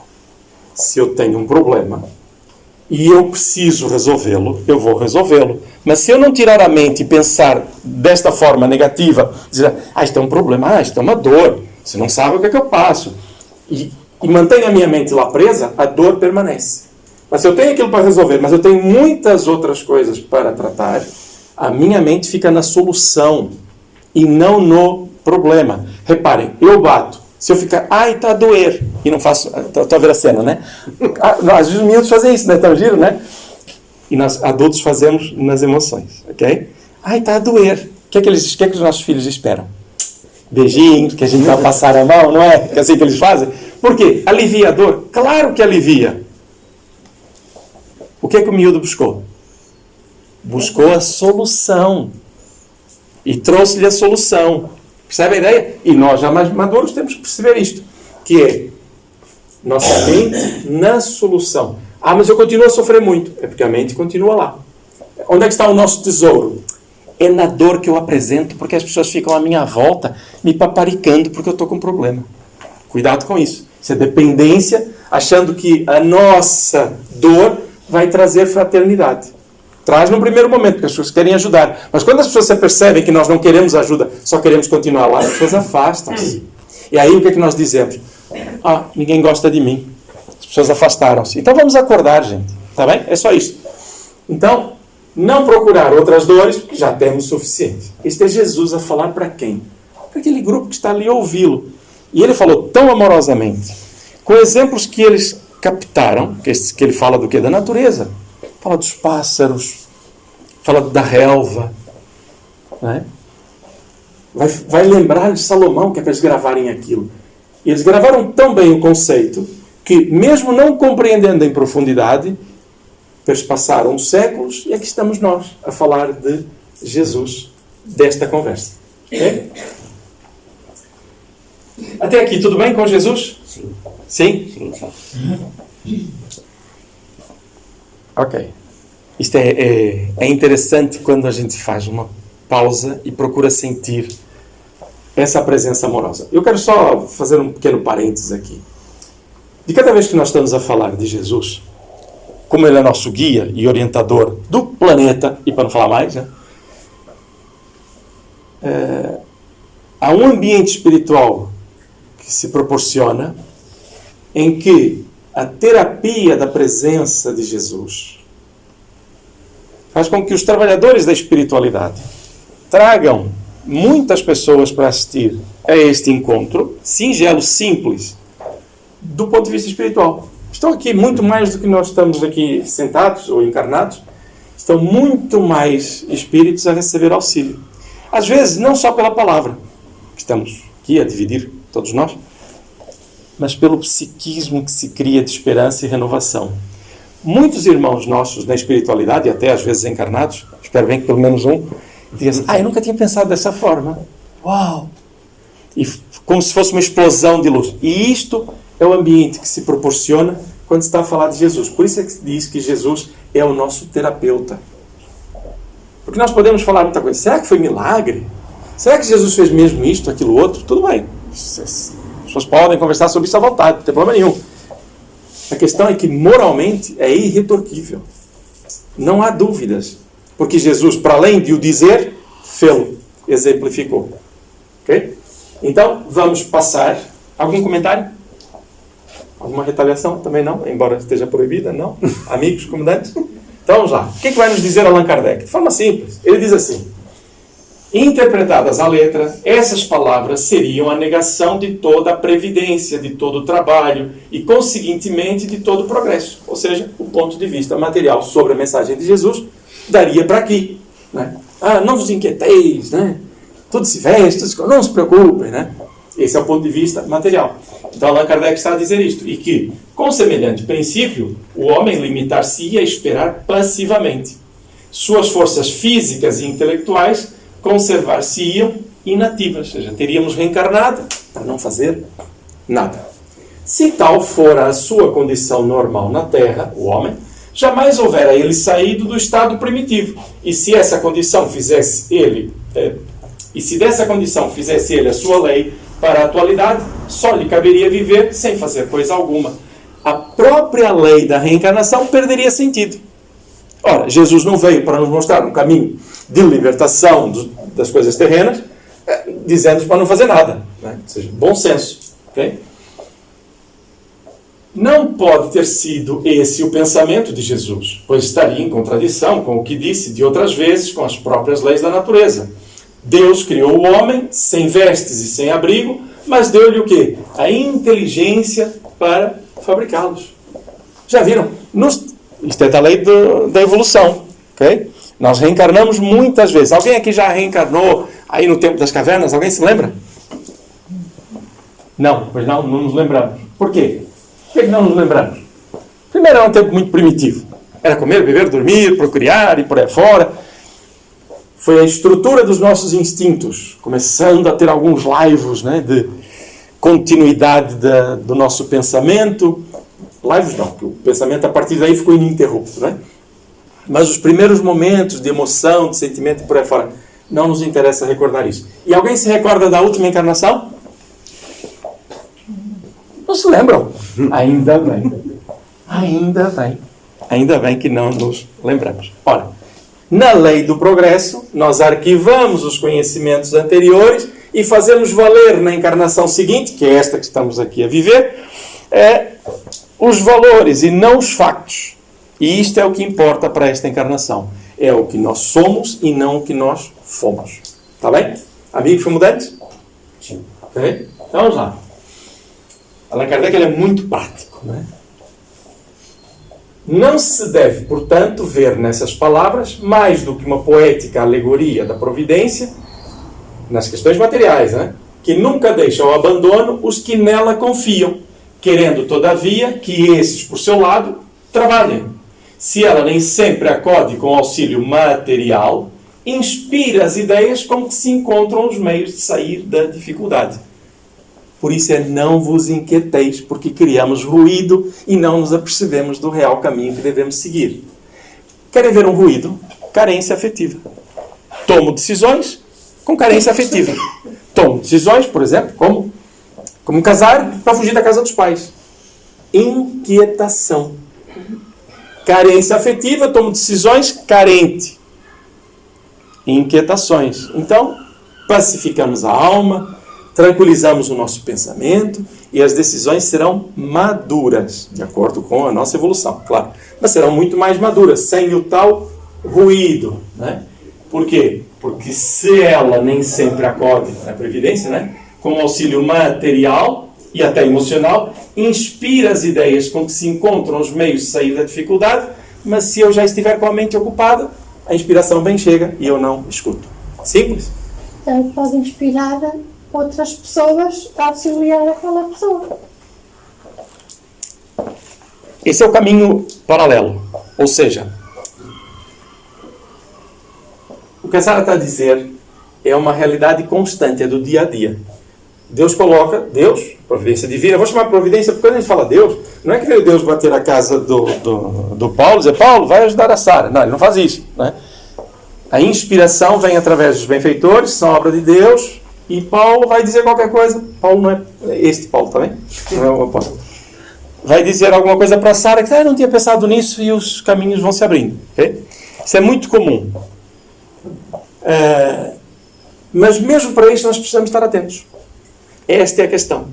Speaker 1: Se eu tenho um problema e eu preciso resolvê-lo, eu vou resolvê-lo. Mas se eu não tirar a mente e pensar desta forma negativa, dizer, isto é um problema, isto é uma dor, você não sabe o que é que eu passo, e mantenho a minha mente lá presa, a dor permanece. Mas se eu tenho aquilo para resolver, mas eu tenho muitas outras coisas para tratar, a minha mente fica na solução e não no problema. Reparem, eu bato. Se eu ficar, está a doer, e não faço, estou a ver a cena, né? Às vezes os miúdos fazem isso, né? Tão giro, né? E nós adultos fazemos nas emoções, ok? Está a doer. O que é que os nossos filhos esperam? beijinhos, que a gente vai passar a mão, não é? Que é assim que eles fazem. Por quê? Alivia a dor? Claro que alivia. O que é que o miúdo buscou? Buscou a solução. E trouxe-lhe a solução. Percebe a ideia? E nós, já mais maduros, temos que perceber isto. Que é nossa mente na solução. Ah, mas eu continuo a sofrer muito. É porque a mente continua lá. Onde é que está o nosso tesouro? É na dor que eu apresento, porque as pessoas ficam à minha volta me paparicando porque eu estou com um problema. Cuidado com isso. Isso é dependência, achando que a nossa dor vai trazer fraternidade. Traz no primeiro momento, porque as pessoas querem ajudar. Mas quando as pessoas se percebem que nós não queremos ajuda, só queremos continuar lá, as pessoas afastam-se. E aí o que é que nós dizemos? Ah, ninguém gosta de mim. As pessoas afastaram-se. Então vamos acordar, gente. Tá bem? É só isso. Então, não procurar outras dores, porque já temos o suficiente. Este é Jesus a falar para quem? Para aquele grupo que está ali a ouvi-lo. E ele falou tão amorosamente, com exemplos que eles captaram, que ele fala do quê? Da natureza. Fala dos pássaros, fala da relva. Né? Vai lembrar de Salomão, que é para eles gravarem aquilo. E eles gravaram tão bem o conceito, que mesmo não compreendendo em profundidade, eles passaram séculos e aqui estamos nós a falar de Jesus, desta conversa. Okay? Até aqui, tudo bem com Jesus?
Speaker 3: Sim.
Speaker 1: Sim?
Speaker 3: Sim, sim.
Speaker 1: Ok. Isto é interessante quando a gente faz uma pausa e procura sentir essa presença amorosa. Eu quero só fazer um pequeno parênteses aqui. De cada vez que nós estamos a falar de Jesus, como ele é nosso guia e orientador do planeta, e para não falar mais, né? Há um ambiente espiritual que se proporciona em que a terapia da presença de Jesus faz com que os trabalhadores da espiritualidade tragam muitas pessoas para assistir a este encontro, singelo, simples, do ponto de vista espiritual. Estão aqui muito mais do que nós estamos aqui sentados ou encarnados. Estão muito mais espíritos a receber auxílio. Às vezes, não só pela palavra, que estamos aqui a dividir, todos nós, mas pelo psiquismo que se cria de esperança e renovação. Muitos irmãos nossos na espiritualidade, e até às vezes encarnados, espero bem que pelo menos um, dizem assim, eu nunca tinha pensado dessa forma. Uau! E como se fosse uma explosão de luz. E isto é o ambiente que se proporciona quando se está a falar de Jesus. Por isso é que se diz que Jesus é o nosso terapeuta. Porque nós podemos falar muita coisa. Será que foi milagre? Será que Jesus fez mesmo isto, aquilo, outro? Tudo bem. As pessoas podem conversar sobre isso à vontade, não tem problema nenhum. A questão é que moralmente é irretorquível. Não há dúvidas. Porque Jesus, para além de o dizer, fê-lo, exemplificou. Ok? Então, vamos passar. Algum comentário? Alguma retaliação? Também não, embora esteja proibida, não? Amigos, comandantes? Então vamos lá. O que vai nos dizer Allan Kardec? De forma simples. Ele diz assim, interpretadas à letra, essas palavras seriam a negação de toda a previdência, de todo o trabalho e, conseguintemente, de todo o progresso. Ou seja, o ponto de vista material sobre a mensagem de Jesus daria para aqui. Né? Ah, não vos inquieteis, né? Tudo se veste, não se preocupem, né? Esse é o ponto de vista material. Então, Allan Kardec está a dizer isto. E que, com semelhante princípio, o homem limitar-se-ia a esperar passivamente. Suas forças físicas e intelectuais conservar-se-iam inativas. Ou seja, teríamos reencarnado para não fazer nada. Se tal fora a sua condição normal na Terra, o homem, jamais houvera ele saído do estado primitivo. E se essa condição fizesse ele... E se dessa condição fizesse ele a sua lei para a atualidade, só lhe caberia viver sem fazer coisa alguma. A própria lei da reencarnação perderia sentido. Ora, Jesus não veio para nos mostrar um caminho de libertação das coisas terrenas, dizendo para não fazer nada. Né? Ou seja, bom senso. Okay? Não pode ter sido esse o pensamento de Jesus, pois estaria em contradição com o que disse de outras vezes com as próprias leis da natureza. Deus criou o homem sem vestes e sem abrigo, mas deu-lhe o quê? A inteligência para fabricá-los. Já viram? Isto é da lei da evolução. Okay? Nós reencarnamos muitas vezes. Alguém aqui já reencarnou aí no tempo das cavernas? Alguém se lembra? Não, pois não nos lembramos. Por quê? Por que não nos lembramos? Primeiro, era um tempo muito primitivo. Era comer, beber, dormir, procriar e por aí fora. Foi a estrutura dos nossos instintos, começando a ter alguns laivos, né, de continuidade do nosso pensamento. Laivos não, porque o pensamento a partir daí ficou ininterrupto, né? Mas os primeiros momentos de emoção, de sentimento e por aí fora, não nos interessa recordar isso. E alguém se recorda da última encarnação? Não se lembram? Ainda bem. Ainda bem. Ainda bem que não nos lembramos. Ora, na lei do progresso, nós arquivamos os conhecimentos anteriores e fazemos valer na encarnação seguinte, que é esta que estamos aqui a viver, os valores e não os factos. E isto é o que importa para esta encarnação. É o que nós somos e não o que nós fomos. Está bem? Amigos mudantes? Sim. Ok? Então vamos lá. Allan Kardec ele é muito prático, não é? Não se deve, portanto, ver nessas palavras mais do que uma poética alegoria da providência nas questões materiais, né? Que nunca deixa ao abandono os que nela confiam, querendo, todavia, que esses, por seu lado, trabalhem. Se ela nem sempre acode com auxílio material, inspira as ideias com que se encontram os meios de sair da dificuldade. Por isso não vos inquieteis, porque criamos ruído e não nos apercebemos do real caminho que devemos seguir. Querem ver um ruído? Carência afetiva. Tomo decisões com carência afetiva. Tomo decisões, por exemplo, como casar para fugir da casa dos pais. Inquietação. Carência afetiva, tomo decisões carente. Inquietações. Então, pacificamos a alma, tranquilizamos o nosso pensamento e as decisões serão maduras, de acordo com a nossa evolução, claro. Mas serão muito mais maduras, sem o tal ruído, né? Por quê? Porque se ela nem sempre acode na previdência, né, com auxílio material e até emocional, inspira as ideias com que se encontram os meios de sair da dificuldade, mas se eu já estiver com a mente ocupada, a inspiração bem chega e eu não escuto. Simples?
Speaker 2: Então pode inspirar outras pessoas a auxiliar aquela pessoa.
Speaker 1: Esse é o caminho paralelo. Ou seja, o que a Sara está a dizer é uma realidade constante, é do dia a dia. Deus coloca, Deus, providência divina, eu vou chamar providência porque quando a gente fala Deus, não é que veio Deus bater na casa do Paulo e dizer, Paulo, vai ajudar a Sara. Não, ele não faz isso, né? A inspiração vem através dos benfeitores, são obra de Deus, e Paulo vai dizer qualquer coisa. Paulo não é este Paulo também, não é o apóstolo. Vai dizer alguma coisa para Sara que não tinha pensado nisso e os caminhos vão se abrindo. Okay? Isso é muito comum. Mas mesmo para isso nós precisamos estar atentos. Esta é a questão.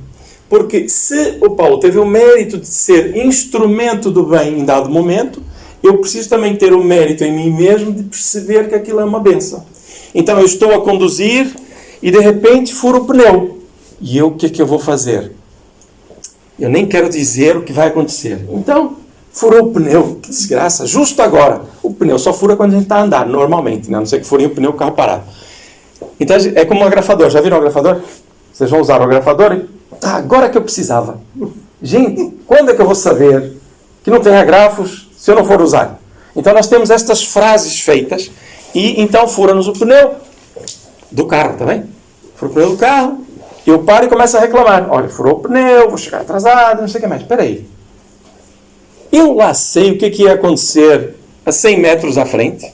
Speaker 1: Porque se o Paulo teve o mérito de ser instrumento do bem em dado momento, eu preciso também ter o mérito em mim mesmo de perceber que aquilo é uma bênção. Então eu estou a conduzir e de repente furo o pneu. E eu, o que é que eu vou fazer? Eu nem quero dizer o que vai acontecer. Então, furou o pneu. Que desgraça. Justo agora. O pneu só fura quando a gente está a andar, normalmente. Né? A não ser que furem o pneu do carro parado. Então, é como um agrafador. Já viram o agrafador? Vocês vão usar o agrafador? Agora que eu precisava. Gente, quando é que eu vou saber que não tem agrafos se eu não for usar? Então, nós temos estas frases feitas e então fura-nos o pneu do carro, tá bem? Fura o pneu do carro, eu paro e começo a reclamar. Olha, furou o pneu, vou chegar atrasado, não sei o que mais. Espera aí. Eu lá sei o que ia acontecer a 100 metros à frente,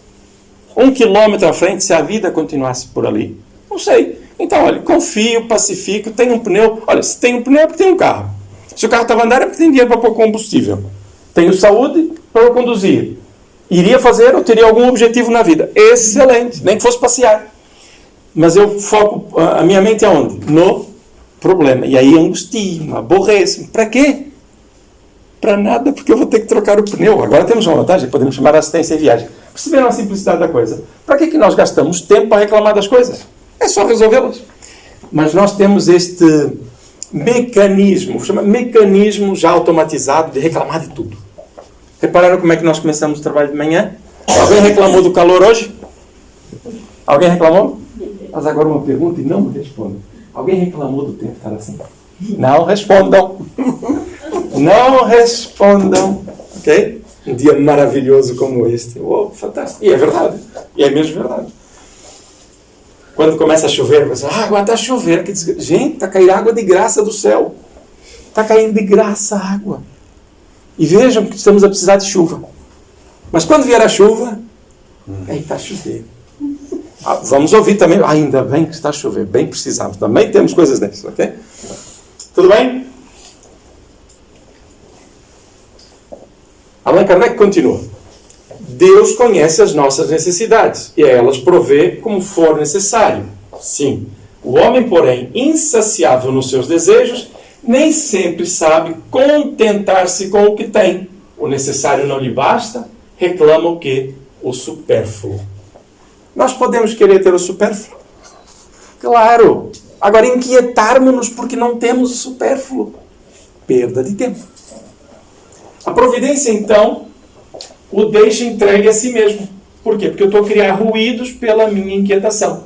Speaker 1: 1 quilômetro à frente, se a vida continuasse por ali. Não sei. Então, olha, confio, pacifico, tem um pneu. Olha, se tem um pneu é porque tem um carro. Se o carro estava andando é porque tem dinheiro para pôr combustível. Tenho saúde para eu conduzir. Iria fazer ou teria algum objetivo na vida. Excelente. Nem que fosse passear. Mas eu foco a minha mente aonde? No problema. E aí angustio, aborreço. Para quê? Para nada, porque eu vou ter que trocar o pneu. Agora temos uma vantagem, podemos chamar de assistência em viagem. Perceberam a simplicidade da coisa? Para que nós gastamos tempo para reclamar das coisas? É só resolvê-las. Mas nós temos este mecanismo, chama mecanismo já automatizado de reclamar de tudo. Repararam como é que nós começamos o trabalho de manhã? Alguém reclamou do calor hoje? Alguém reclamou? Mas agora uma pergunta e não me responde. Alguém reclamou do tempo estar assim? Não respondam. Não respondam. Ok? Um dia maravilhoso como este. Uou, fantástico. E é verdade. E é mesmo verdade. Quando começa a chover, você fala, agora está a chover. Gente, está a cair água de graça do céu. Está caindo de graça a água. E vejam que estamos a precisar de chuva. Mas quando vier a chuva, aí está a chover. Vamos ouvir também. Ainda bem que está a chover. Bem precisamos. Também temos coisas dessas, ok? Tudo bem? Allan Kardec continua. Deus conhece as nossas necessidades e a elas provê como for necessário. Sim. O homem, porém, insaciável nos seus desejos, nem sempre sabe contentar-se com o que tem. O necessário não lhe basta, reclama o quê? O supérfluo. Nós podemos querer ter o supérfluo? Claro. Agora, inquietarmos-nos porque não temos o supérfluo. Perda de tempo. A providência, então, o deixa entregue a si mesmo. Por quê? Porque eu estou a criar ruídos pela minha inquietação.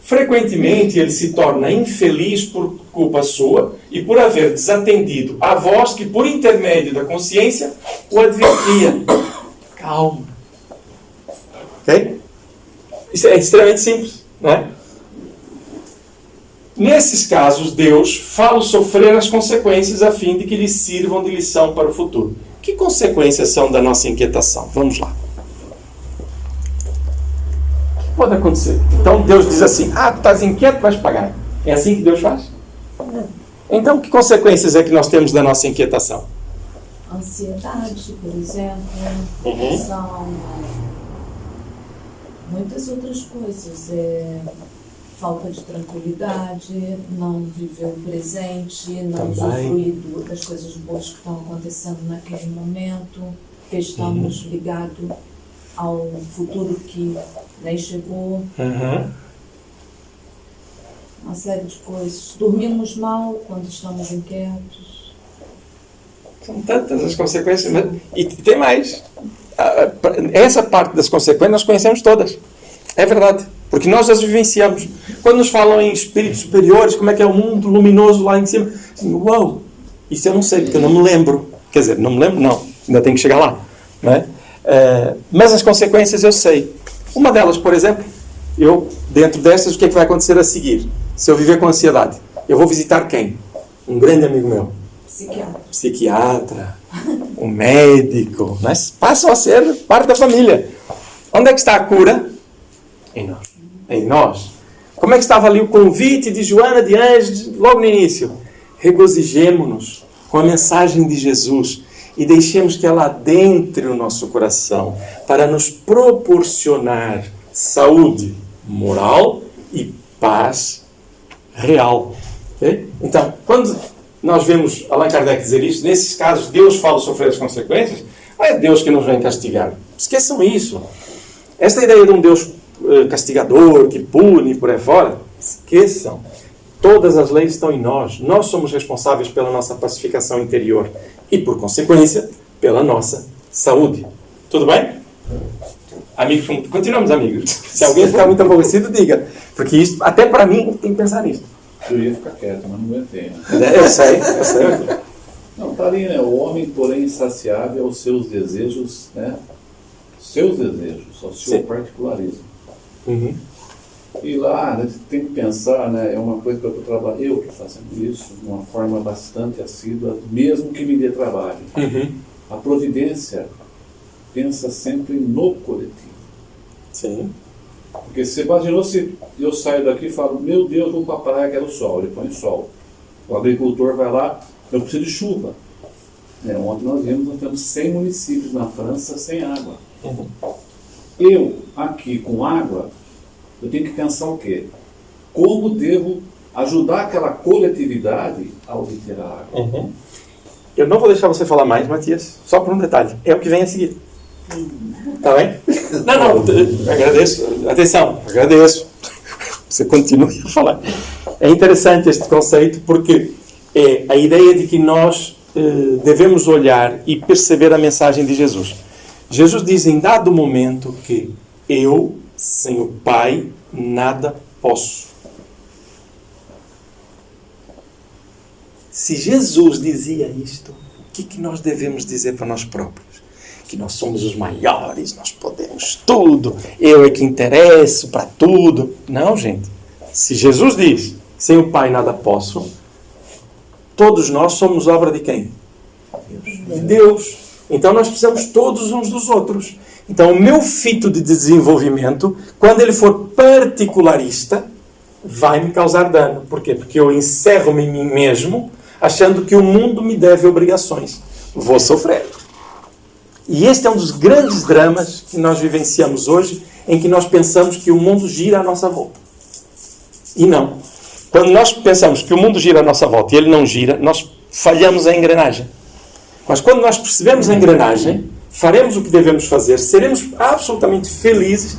Speaker 1: Frequentemente, ele se torna infeliz por culpa sua e por haver desatendido a voz que, por intermédio da consciência, o advertia. Calma. Ok? Isso é extremamente simples, não é? Nesses casos, Deus fala sofrer as consequências a fim de que lhe sirvam de lição para o futuro. Que consequências são da nossa inquietação? Vamos lá. O que pode acontecer? Então Deus diz assim, tu estás inquieto, vais pagar. É assim que Deus faz? Então, que consequências é que nós temos da nossa inquietação?
Speaker 4: Ansiedade, por exemplo, depressão, muitas outras coisas. Falta de tranquilidade, não viver o presente, não usufruir das coisas boas que estão acontecendo naquele momento, porque estamos ligados ao futuro que nem chegou. Uma série de coisas. Dormimos mal quando estamos inquietos.
Speaker 1: São tantas as consequências. E tem mais. Essa parte das consequências nós conhecemos todas. É verdade. Porque nós as vivenciamos. Quando nos falam em espíritos superiores, como é que é o mundo luminoso lá em cima, assim, uau, isso eu não sei, porque eu não me lembro. Quer dizer, não me lembro, não. Ainda tenho que chegar lá. Não é? Mas as consequências eu sei. Uma delas, por exemplo, dentro destas, o que é que vai acontecer a seguir? Se eu viver com ansiedade, eu vou visitar quem? Um grande amigo meu. Psiquiatra. Um médico. Né? Passam a ser parte da família. Onde é que está a cura? Em nós. Em nós. Como é que estava ali o convite de Joana de Anjos logo no início? Regozijemo-nos com a mensagem de Jesus e deixemos que ela adentre o nosso coração para nos proporcionar saúde moral e paz real. Okay? Então, quando nós vemos Allan Kardec dizer isso, nesses casos Deus fala sofrer as consequências, não é Deus que nos vem castigar. Esqueçam isso. Esta ideia de um Deus castigador, que pune por aí fora, esqueçam. Todas as leis estão em nós. Nós somos responsáveis pela nossa pacificação interior e, por consequência, pela nossa saúde. Tudo bem? Amigos, continuamos, amigos. Se alguém ficar muito aborrecido, diga. Porque isto, até para mim, tem que pensar nisso.
Speaker 3: Eu ia ficar quieto, mas não aguentei. Né?
Speaker 1: Eu sei.
Speaker 3: Não, está ali, né? O homem, porém, insaciável aos seus desejos, né? Seus desejos, ao seu particularismo. E lá, né, tem que pensar, né, é uma coisa que eu estou trabalhando, eu estou fazendo isso de uma forma bastante assídua, mesmo que me dê trabalho. A providência pensa sempre no coletivo.
Speaker 1: Sim.
Speaker 3: Porque você imaginou se eu saio daqui e falo, meu Deus, vou para a praia, quero sol, ele põe sol. O agricultor vai lá, eu preciso de chuva. Ontem nós temos 100 municípios na França sem água. Eu, aqui com água, eu tenho que pensar o quê? Como devo ajudar aquela coletividade a obter a água?
Speaker 1: Eu não vou deixar você falar mais, Matias, só por um detalhe. É o que vem a seguir. Tá bem? Não, agradeço. Atenção, agradeço. Você continue a falar. É interessante este conceito porque é a ideia de que nós devemos olhar e perceber a mensagem de Jesus. Jesus diz em dado momento que eu, sem o Pai, nada posso. Se Jesus dizia isto, o que nós devemos dizer para nós próprios? Que nós somos os maiores, nós podemos tudo, eu é que interesso para tudo. Não, gente. Se Jesus diz, sem o Pai nada posso, todos nós somos obra de quem? De Deus. Então nós precisamos todos uns dos outros. Então o meu fito de desenvolvimento, quando ele for particularista, vai me causar dano. Por quê? Porque eu encerro-me em mim mesmo, achando que o mundo me deve obrigações. Vou sofrer. E este é um dos grandes dramas que nós vivenciamos hoje, em que nós pensamos que o mundo gira à nossa volta. E não. Quando nós pensamos que o mundo gira à nossa volta e ele não gira, nós falhamos a engrenagem. Mas quando nós percebemos a engrenagem, faremos o que devemos fazer, seremos absolutamente felizes,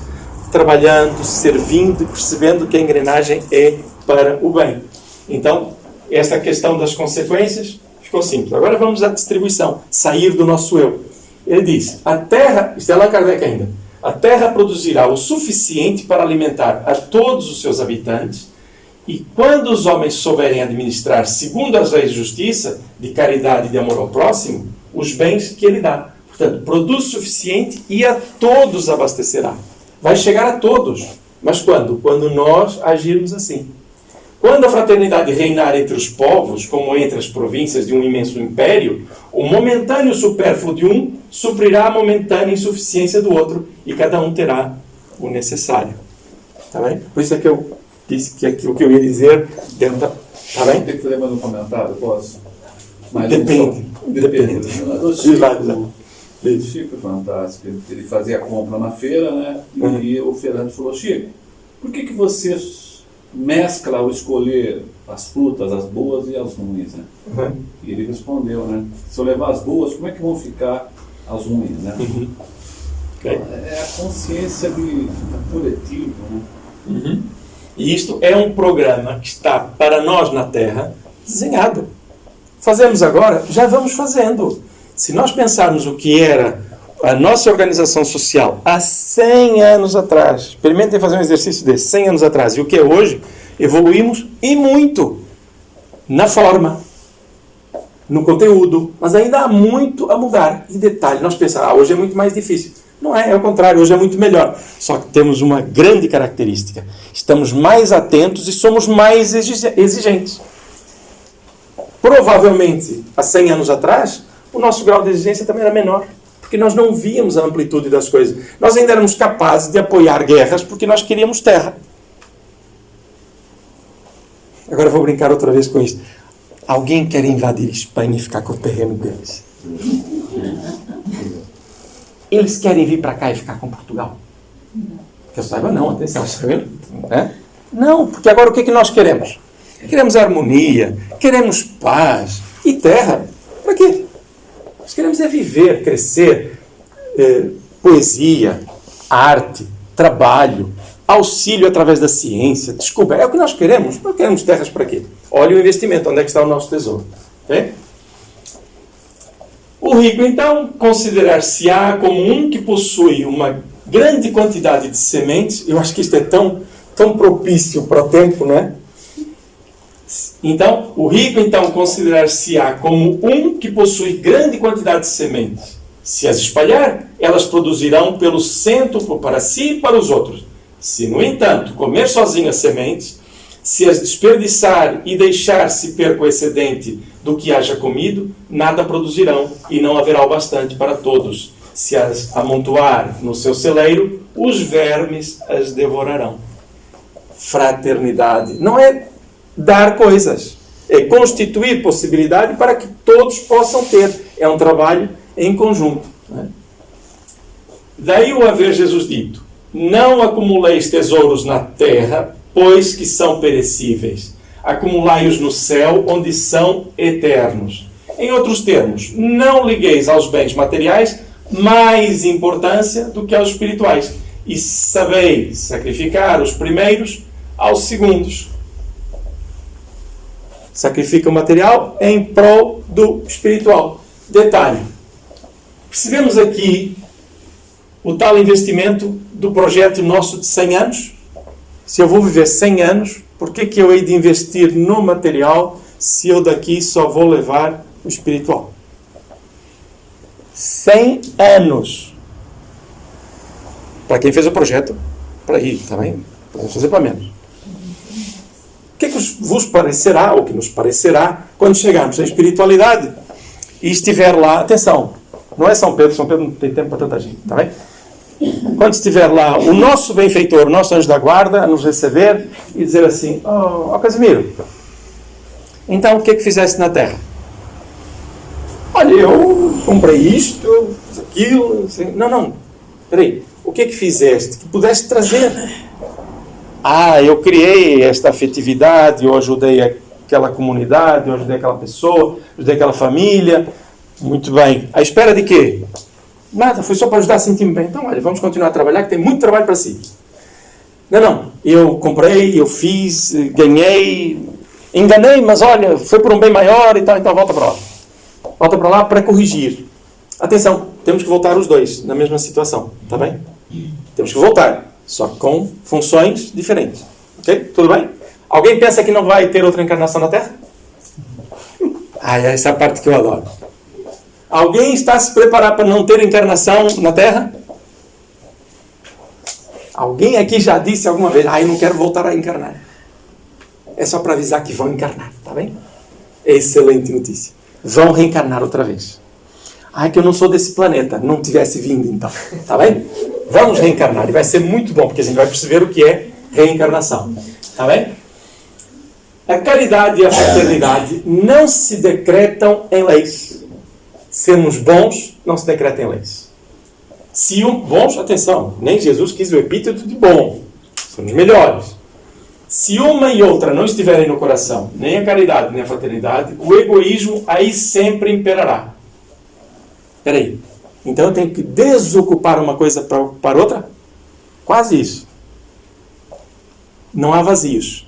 Speaker 1: trabalhando, servindo e percebendo que a engrenagem é para o bem. Então, esta questão das consequências ficou simples. Agora vamos à distribuição, sair do nosso eu. Ele diz, a terra, isto é Allan Kardec ainda, a terra produzirá o suficiente para alimentar a todos os seus habitantes, e quando os homens souberem administrar, segundo as leis de justiça, de caridade e de amor ao próximo, os bens que ele dá. Portanto, produz o suficiente e a todos abastecerá. Vai chegar a todos. Mas quando? Quando nós agirmos assim. Quando a fraternidade reinar entre os povos, como entre as províncias de um imenso império, o momentâneo supérfluo de um suprirá a momentânea insuficiência do outro, e cada um terá o necessário. Está bem? Por isso é que eu disse que aquilo que eu ia dizer dentro da... Está bem?
Speaker 3: Tem que fazer mais um comentário, posso?
Speaker 1: Depende. Depende.
Speaker 3: O Chico é fantástico. Ele fazia a compra na feira, né? E o feirante falou, Chico, por que você mescla ao escolher as frutas, as boas e as ruins, né? E ele respondeu, né? Se eu levar as boas, como é que vão ficar as ruins, né?
Speaker 1: Okay.
Speaker 3: É a consciência coletiva, né?
Speaker 1: E isto é um programa que está para nós na Terra desenhado. Fazemos agora, já vamos fazendo. Se nós pensarmos o que era a nossa organização social há 100 anos atrás, experimentem fazer um exercício desse, 100 anos atrás, e o que é hoje, evoluímos e muito na forma, no conteúdo, mas ainda há muito a mudar. Em detalhe, nós pensamos, hoje é muito mais difícil. Não é, é o contrário, hoje é muito melhor. Só que temos uma grande característica. Estamos mais atentos e somos mais exigentes. Provavelmente, há 100 anos atrás, o nosso grau de exigência também era menor. Porque nós não víamos a amplitude das coisas. Nós ainda éramos capazes de apoiar guerras porque nós queríamos terra. Agora eu vou brincar outra vez com isso. Alguém quer invadir Espanha e ficar com o terreno deles? Eles querem vir para cá e ficar com Portugal? Que eu saiba, não. Atenção, não, porque agora o que nós queremos? Queremos harmonia, queremos paz e terra. Para quê? Nós queremos é viver, crescer, poesia, arte, trabalho, auxílio através da ciência, descoberta. É o que nós queremos. Não queremos terras para quê? Olha o investimento, onde é que está o nosso tesouro. Okay? O rico, então, considerar-se-á como um que possui uma grande quantidade de sementes. Eu acho que isto é tão propício para o tempo, não é? Então, o rico, então, considerar-se-á como um que possui grande quantidade de sementes. Se as espalhar, elas produzirão pelo cêntuplo para si e para os outros. Se, no entanto, comer sozinho as sementes, se as desperdiçar e deixar-se perca o excedente do que haja comido, nada produzirão e não haverá o bastante para todos. Se as amontoar no seu celeiro, os vermes as devorarão. Fraternidade. Não é dar coisas. É constituir possibilidade para que todos possam ter. É um trabalho em conjunto. Né? Daí o haver Jesus dito: não acumuleis tesouros na terra, pois que são perecíveis. Acumulai-os no céu, onde são eternos. Em outros termos, não ligueis aos bens materiais mais importância do que aos espirituais. E sabeis sacrificar os primeiros aos segundos. Sacrifica o material em prol do espiritual. Detalhe. Percebemos aqui o tal investimento do projeto nosso de 100 anos? Se eu vou viver 100 anos, por que eu hei de investir no material se eu daqui só vou levar o espiritual? 100 anos. Para quem fez o projeto, para ir, tá bem? Podemos fazer para menos. O que vos parecerá, ou que nos parecerá, quando chegarmos à espiritualidade e estiver lá, atenção, não é São Pedro não tem tempo para tanta gente, tá bem? Quando estiver lá o nosso benfeitor, o nosso anjo da guarda, a nos receber e dizer assim: ó Casimiro, então o que é que fizeste na terra? Olha, eu comprei isto, fiz aquilo, assim. Não, peraí, o que é que fizeste que pudeste trazer? Eu criei esta afetividade, eu ajudei aquela comunidade, eu ajudei aquela pessoa, ajudei aquela família. Muito bem. À espera de quê? Nada, foi só para ajudar a sentir-me bem. Então, olha, vamos continuar a trabalhar, que tem muito trabalho para si. Não, eu comprei, eu fiz, ganhei, enganei, mas olha, foi por um bem maior e tal, então volta para lá. Volta para lá para corrigir. Atenção, temos que voltar os dois na mesma situação, está bem? Temos que voltar. Só que com funções diferentes. Ok? Tudo bem? Alguém pensa que não vai ter outra encarnação na Terra? Essa é a parte que eu adoro. Alguém está a se preparar para não ter encarnação na Terra? Alguém aqui já disse alguma vez: eu não quero voltar a encarnar. É só para avisar que vão encarnar, tá bem? Excelente notícia. Vão reencarnar outra vez. Que eu não sou desse planeta. Não tivesse vindo então. Tá bem? Vamos reencarnar. E vai ser muito bom, porque a gente vai perceber o que é reencarnação. Tá bem? A caridade e a fraternidade não se decretam em leis. Sermos bons não se decreta em leis. Bons, atenção, nem Jesus quis o epíteto de bom. Somos melhores. Se uma e outra não estiverem no coração, nem a caridade, nem a fraternidade, o egoísmo aí sempre imperará. Espera aí. Então eu tenho que desocupar uma coisa para outra? Quase isso. Não há vazios.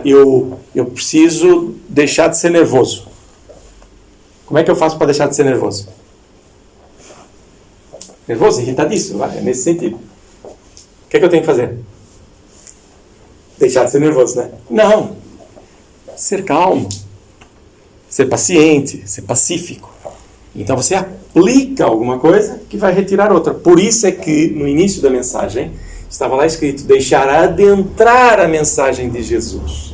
Speaker 1: Eu preciso deixar de ser nervoso. Como é que eu faço para deixar de ser nervoso? Nervoso, irritadíssimo, é nesse sentido. O que é que eu tenho que fazer? Deixar de ser nervoso, né? Não. Ser calmo. Ser paciente. Ser pacífico. Então você aplica alguma coisa que vai retirar outra. Por isso é que no início da mensagem estava lá escrito: deixar adentrar a mensagem de Jesus.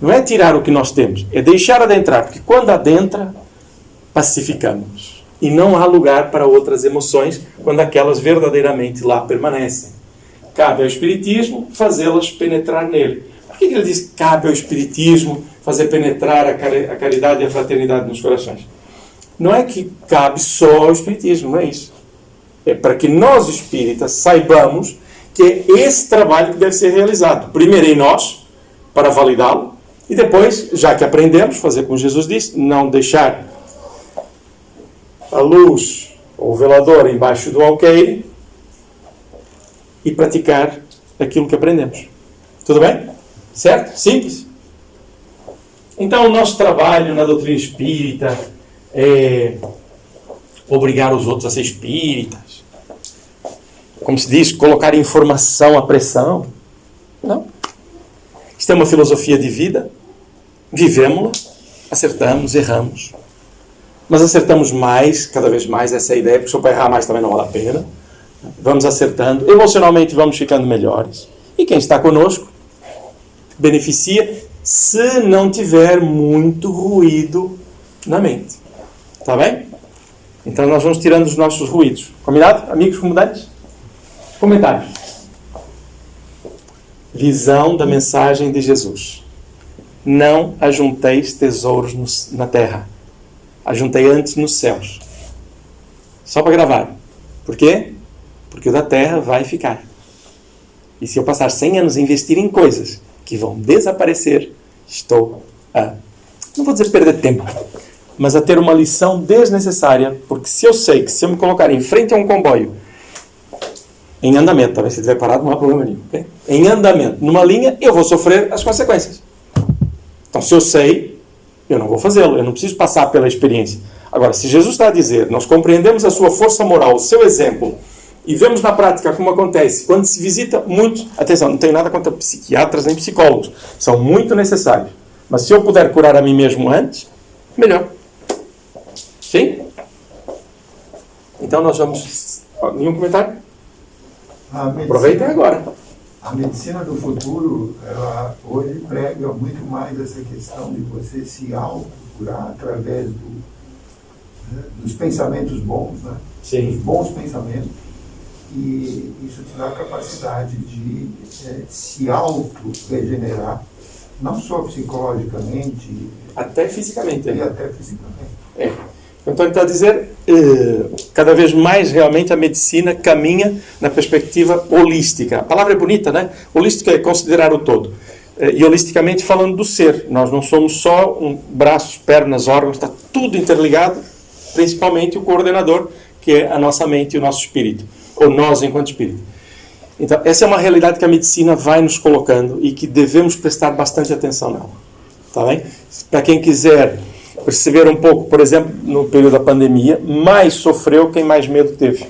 Speaker 1: Não é tirar o que nós temos, é deixar adentrar, porque quando adentra, pacificamos. E não há lugar para outras emoções quando aquelas verdadeiramente lá permanecem. Cabe ao Espiritismo fazê-las penetrar nele. Por que ele diz que cabe ao Espiritismo fazer penetrar a caridade e a fraternidade nos corações? Não é que cabe só ao Espiritismo, não é isso. É para que nós espíritas saibamos que é esse trabalho que deve ser realizado. Primeiro em nós, para validá-lo, e depois, já que aprendemos, fazer como Jesus disse, não deixar a luz ou o velador embaixo do alqueire e praticar aquilo que aprendemos. Tudo bem? Certo? Simples? Então, o nosso trabalho na doutrina espírita é obrigar os outros a ser espíritas. Como se diz, colocar informação à pressão. Não. Isto é uma filosofia de vida. Vivemos-la, acertamos, erramos. Mas acertamos mais, cada vez mais, essa é a ideia, porque se eu para errar mais também não vale a pena. Vamos acertando, emocionalmente vamos ficando melhores. E quem está conosco beneficia se não tiver muito ruído na mente. Está bem? Então nós vamos tirando os nossos ruídos. Combinado? Amigos comunidades? Comentários. Visão da mensagem de Jesus. Não ajunteis tesouros na terra. Ajuntei antes nos céus. Só para gravar. Por quê? Porque o da terra vai ficar. E se eu passar 100 anos a investir em coisas que vão desaparecer, estou a, não vou dizer perder tempo, mas a ter uma lição desnecessária, porque se eu sei que se eu me colocar em frente a um comboio, em andamento, talvez se estiver parado não há problema nenhum, okay? Em andamento, numa linha, eu vou sofrer as consequências. Então, se eu sei, eu não vou fazê-lo, eu não preciso passar pela experiência. Agora, se Jesus está a dizer, nós compreendemos a sua força moral, o seu exemplo, e vemos na prática como acontece, quando se visita muito, atenção, não tenho nada contra psiquiatras nem psicólogos, são muito necessários, Mas se eu puder curar a mim mesmo antes, melhor. Sim? Então nós vamos... Nenhum comentário? Aproveitem agora.
Speaker 5: A medicina do futuro, ela hoje prega muito mais essa questão de você se autocurar através dos pensamentos bons, né?
Speaker 1: Sim.
Speaker 5: Os bons pensamentos. E isso te dá a capacidade de se auto-regenerar, não só psicologicamente,
Speaker 1: Até fisicamente.
Speaker 5: e até fisicamente.
Speaker 1: Então ele está a dizer, cada vez mais realmente a medicina caminha na perspectiva holística. A palavra é bonita, né? Holística é considerar o todo. E holisticamente falando do ser. Nós não somos só braços, pernas, órgãos, está tudo interligado, principalmente o coordenador, que é a nossa mente e o nosso espírito. Ou nós enquanto espírito. Então, essa é uma realidade que a medicina vai nos colocando e que devemos prestar bastante atenção nela. Tá bem? Para quem quiser perceber um pouco, por exemplo, no período da pandemia, mais sofreu quem mais medo teve.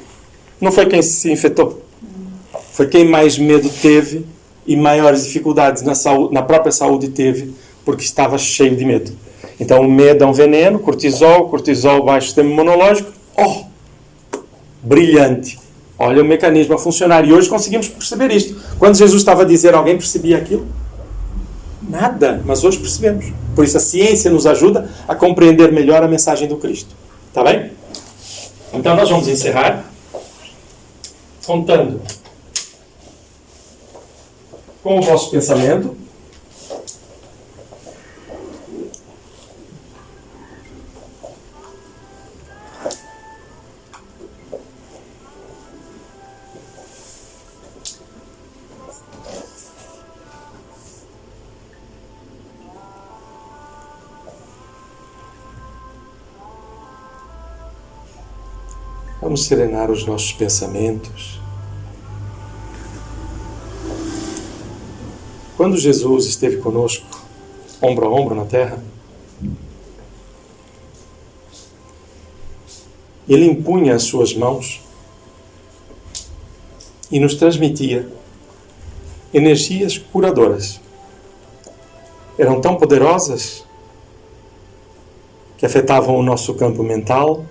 Speaker 1: Não foi quem se infectou. Foi quem mais medo teve e maiores dificuldades na própria saúde teve, porque estava cheio de medo. Então, o medo é um veneno, cortisol baixa o sistema imunológico. Brilhante. Olha o mecanismo a funcionar. E hoje conseguimos perceber isto. Quando Jesus estava a dizer, alguém percebia aquilo? Nada. Mas hoje percebemos. Por isso a ciência nos ajuda a compreender melhor a mensagem do Cristo. Está bem? Então nós vamos encerrar contando com o vosso pensamento. Vamos serenar os nossos pensamentos. Quando Jesus esteve conosco, ombro a ombro na terra, Ele impunha as suas mãos e nos transmitia energias curadoras. Eram tão poderosas que afetavam o nosso campo mental,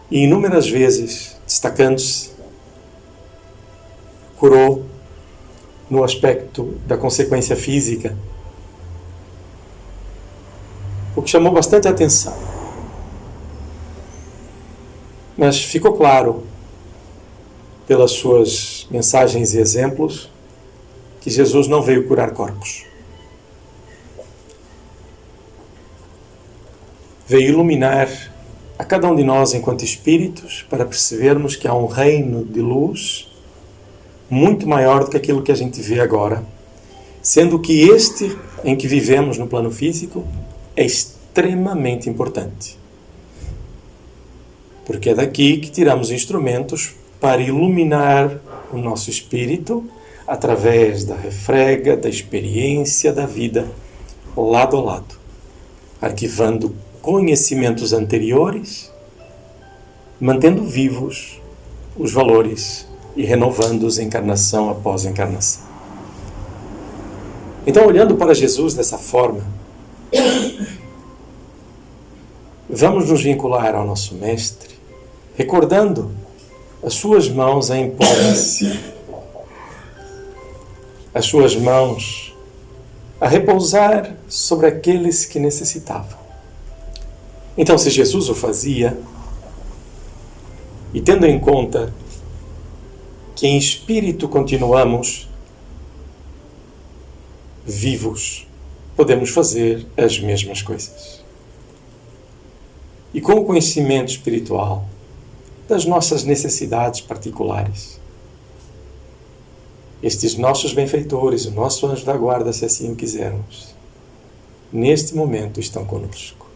Speaker 1: e inúmeras vezes, destacando-se, curou no aspecto da consequência física, o que chamou bastante atenção. Mas ficou claro, pelas suas mensagens e exemplos, que Jesus não veio curar corpos. Veio iluminar a cada um de nós enquanto espíritos, para percebermos que há um reino de luz muito maior do que aquilo que a gente vê agora, sendo que este em que vivemos no plano físico é extremamente importante. Porque é daqui que tiramos instrumentos para iluminar o nosso espírito através da refrega, da experiência da vida, lado a lado, arquivando conhecimentos anteriores, mantendo vivos os valores e renovando-os encarnação após encarnação. Então, olhando para Jesus dessa forma, vamos nos vincular ao nosso Mestre, recordando as suas mãos a imporem-se, as suas mãos a repousar sobre aqueles que necessitavam. Então, se Jesus o fazia, e tendo em conta que em espírito continuamos vivos, podemos fazer as mesmas coisas. E com o conhecimento espiritual das nossas necessidades particulares, estes nossos benfeitores, o nosso anjo da guarda, se assim o quisermos, neste momento estão conosco,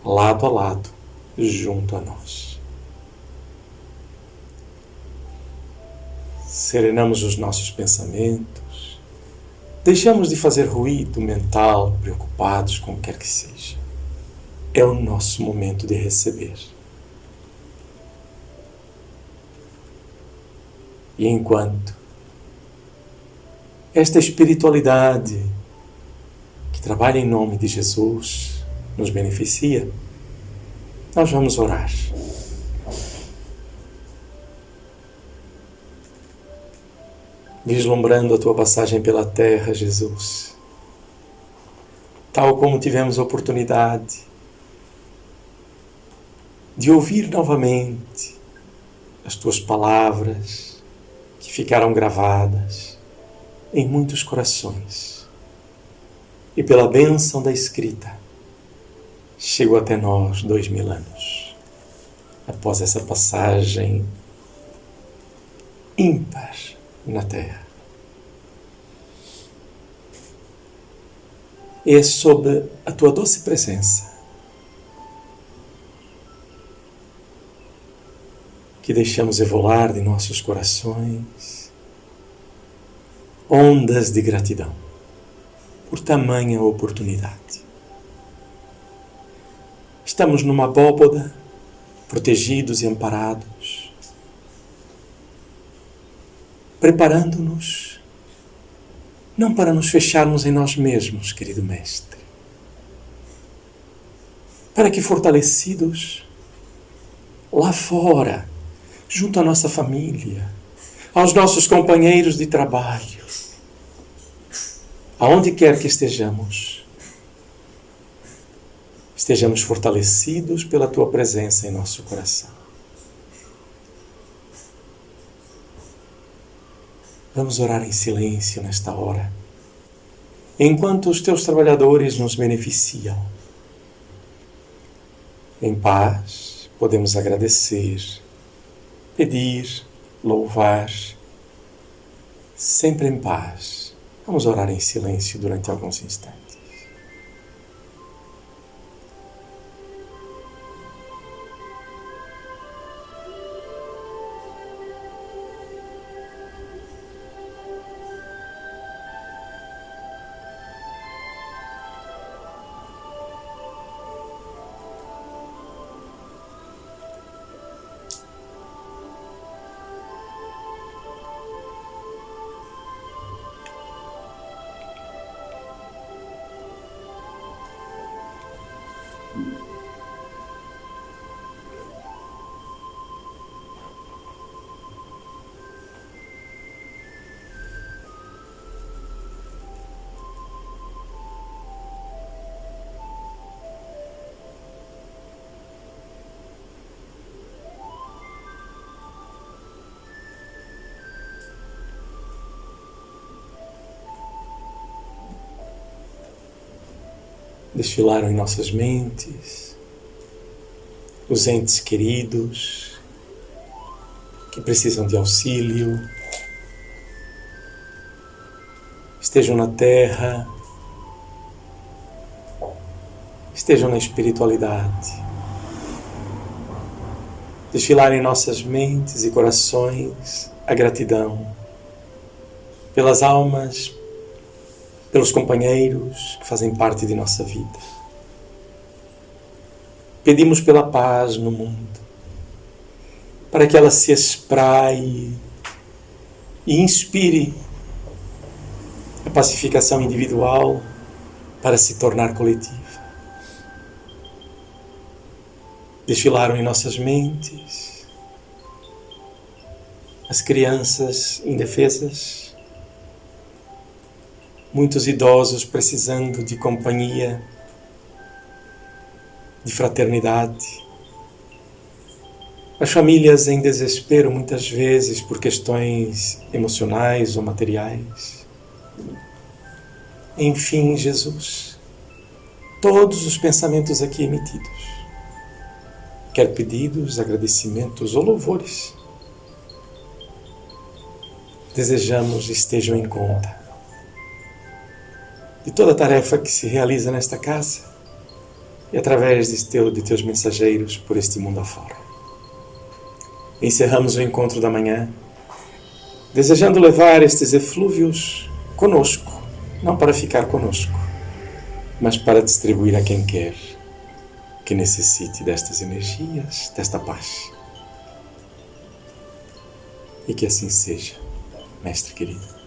Speaker 1: lado a lado, junto a nós. Serenamos os nossos pensamentos, deixamos de fazer ruído mental, preocupados com o que quer que seja. É o nosso momento de receber. E enquanto esta espiritualidade que trabalha em nome de Jesus, nos beneficia, nós vamos orar. Vislumbrando a tua passagem pela terra, Jesus, tal como tivemos oportunidade de ouvir novamente as tuas palavras que ficaram gravadas em muitos corações e pela bênção da escrita chegou até nós 2000 anos após essa passagem ímpar na terra. E é sob a tua doce presença que deixamos evolar de nossos corações ondas de gratidão por tamanha oportunidade. Estamos numa abóboda, protegidos e amparados, preparando-nos não para nos fecharmos em nós mesmos, querido Mestre, para que fortalecidos lá fora, junto à nossa família, aos nossos companheiros de trabalho, aonde quer que estejamos fortalecidos pela tua presença em nosso coração. Vamos orar em silêncio nesta hora, enquanto os teus trabalhadores nos beneficiam. Em paz, podemos agradecer, pedir, louvar, sempre em paz. Vamos orar em silêncio durante alguns instantes. Desfilaram em nossas mentes os entes queridos que precisam de auxílio, estejam na terra, estejam na espiritualidade. Desfilaram em nossas mentes e corações a gratidão pelas almas, pelos companheiros que fazem parte de nossa vida. Pedimos pela paz no mundo, para que ela se espraie e inspire a pacificação individual para se tornar coletiva. Desfilaram em nossas mentes as crianças indefesas, muitos idosos precisando de companhia, de fraternidade, as famílias em desespero muitas vezes por questões emocionais ou materiais. Enfim, Jesus, todos os pensamentos aqui emitidos, quer pedidos, agradecimentos ou louvores, desejamos estejam em conta de toda a tarefa que se realiza nesta casa e através de teus mensageiros por este mundo afora. Encerramos o encontro da manhã, desejando levar estes eflúvios conosco, não para ficar conosco, mas para distribuir a quem quer que necessite destas energias, desta paz. E que assim seja, Mestre querido.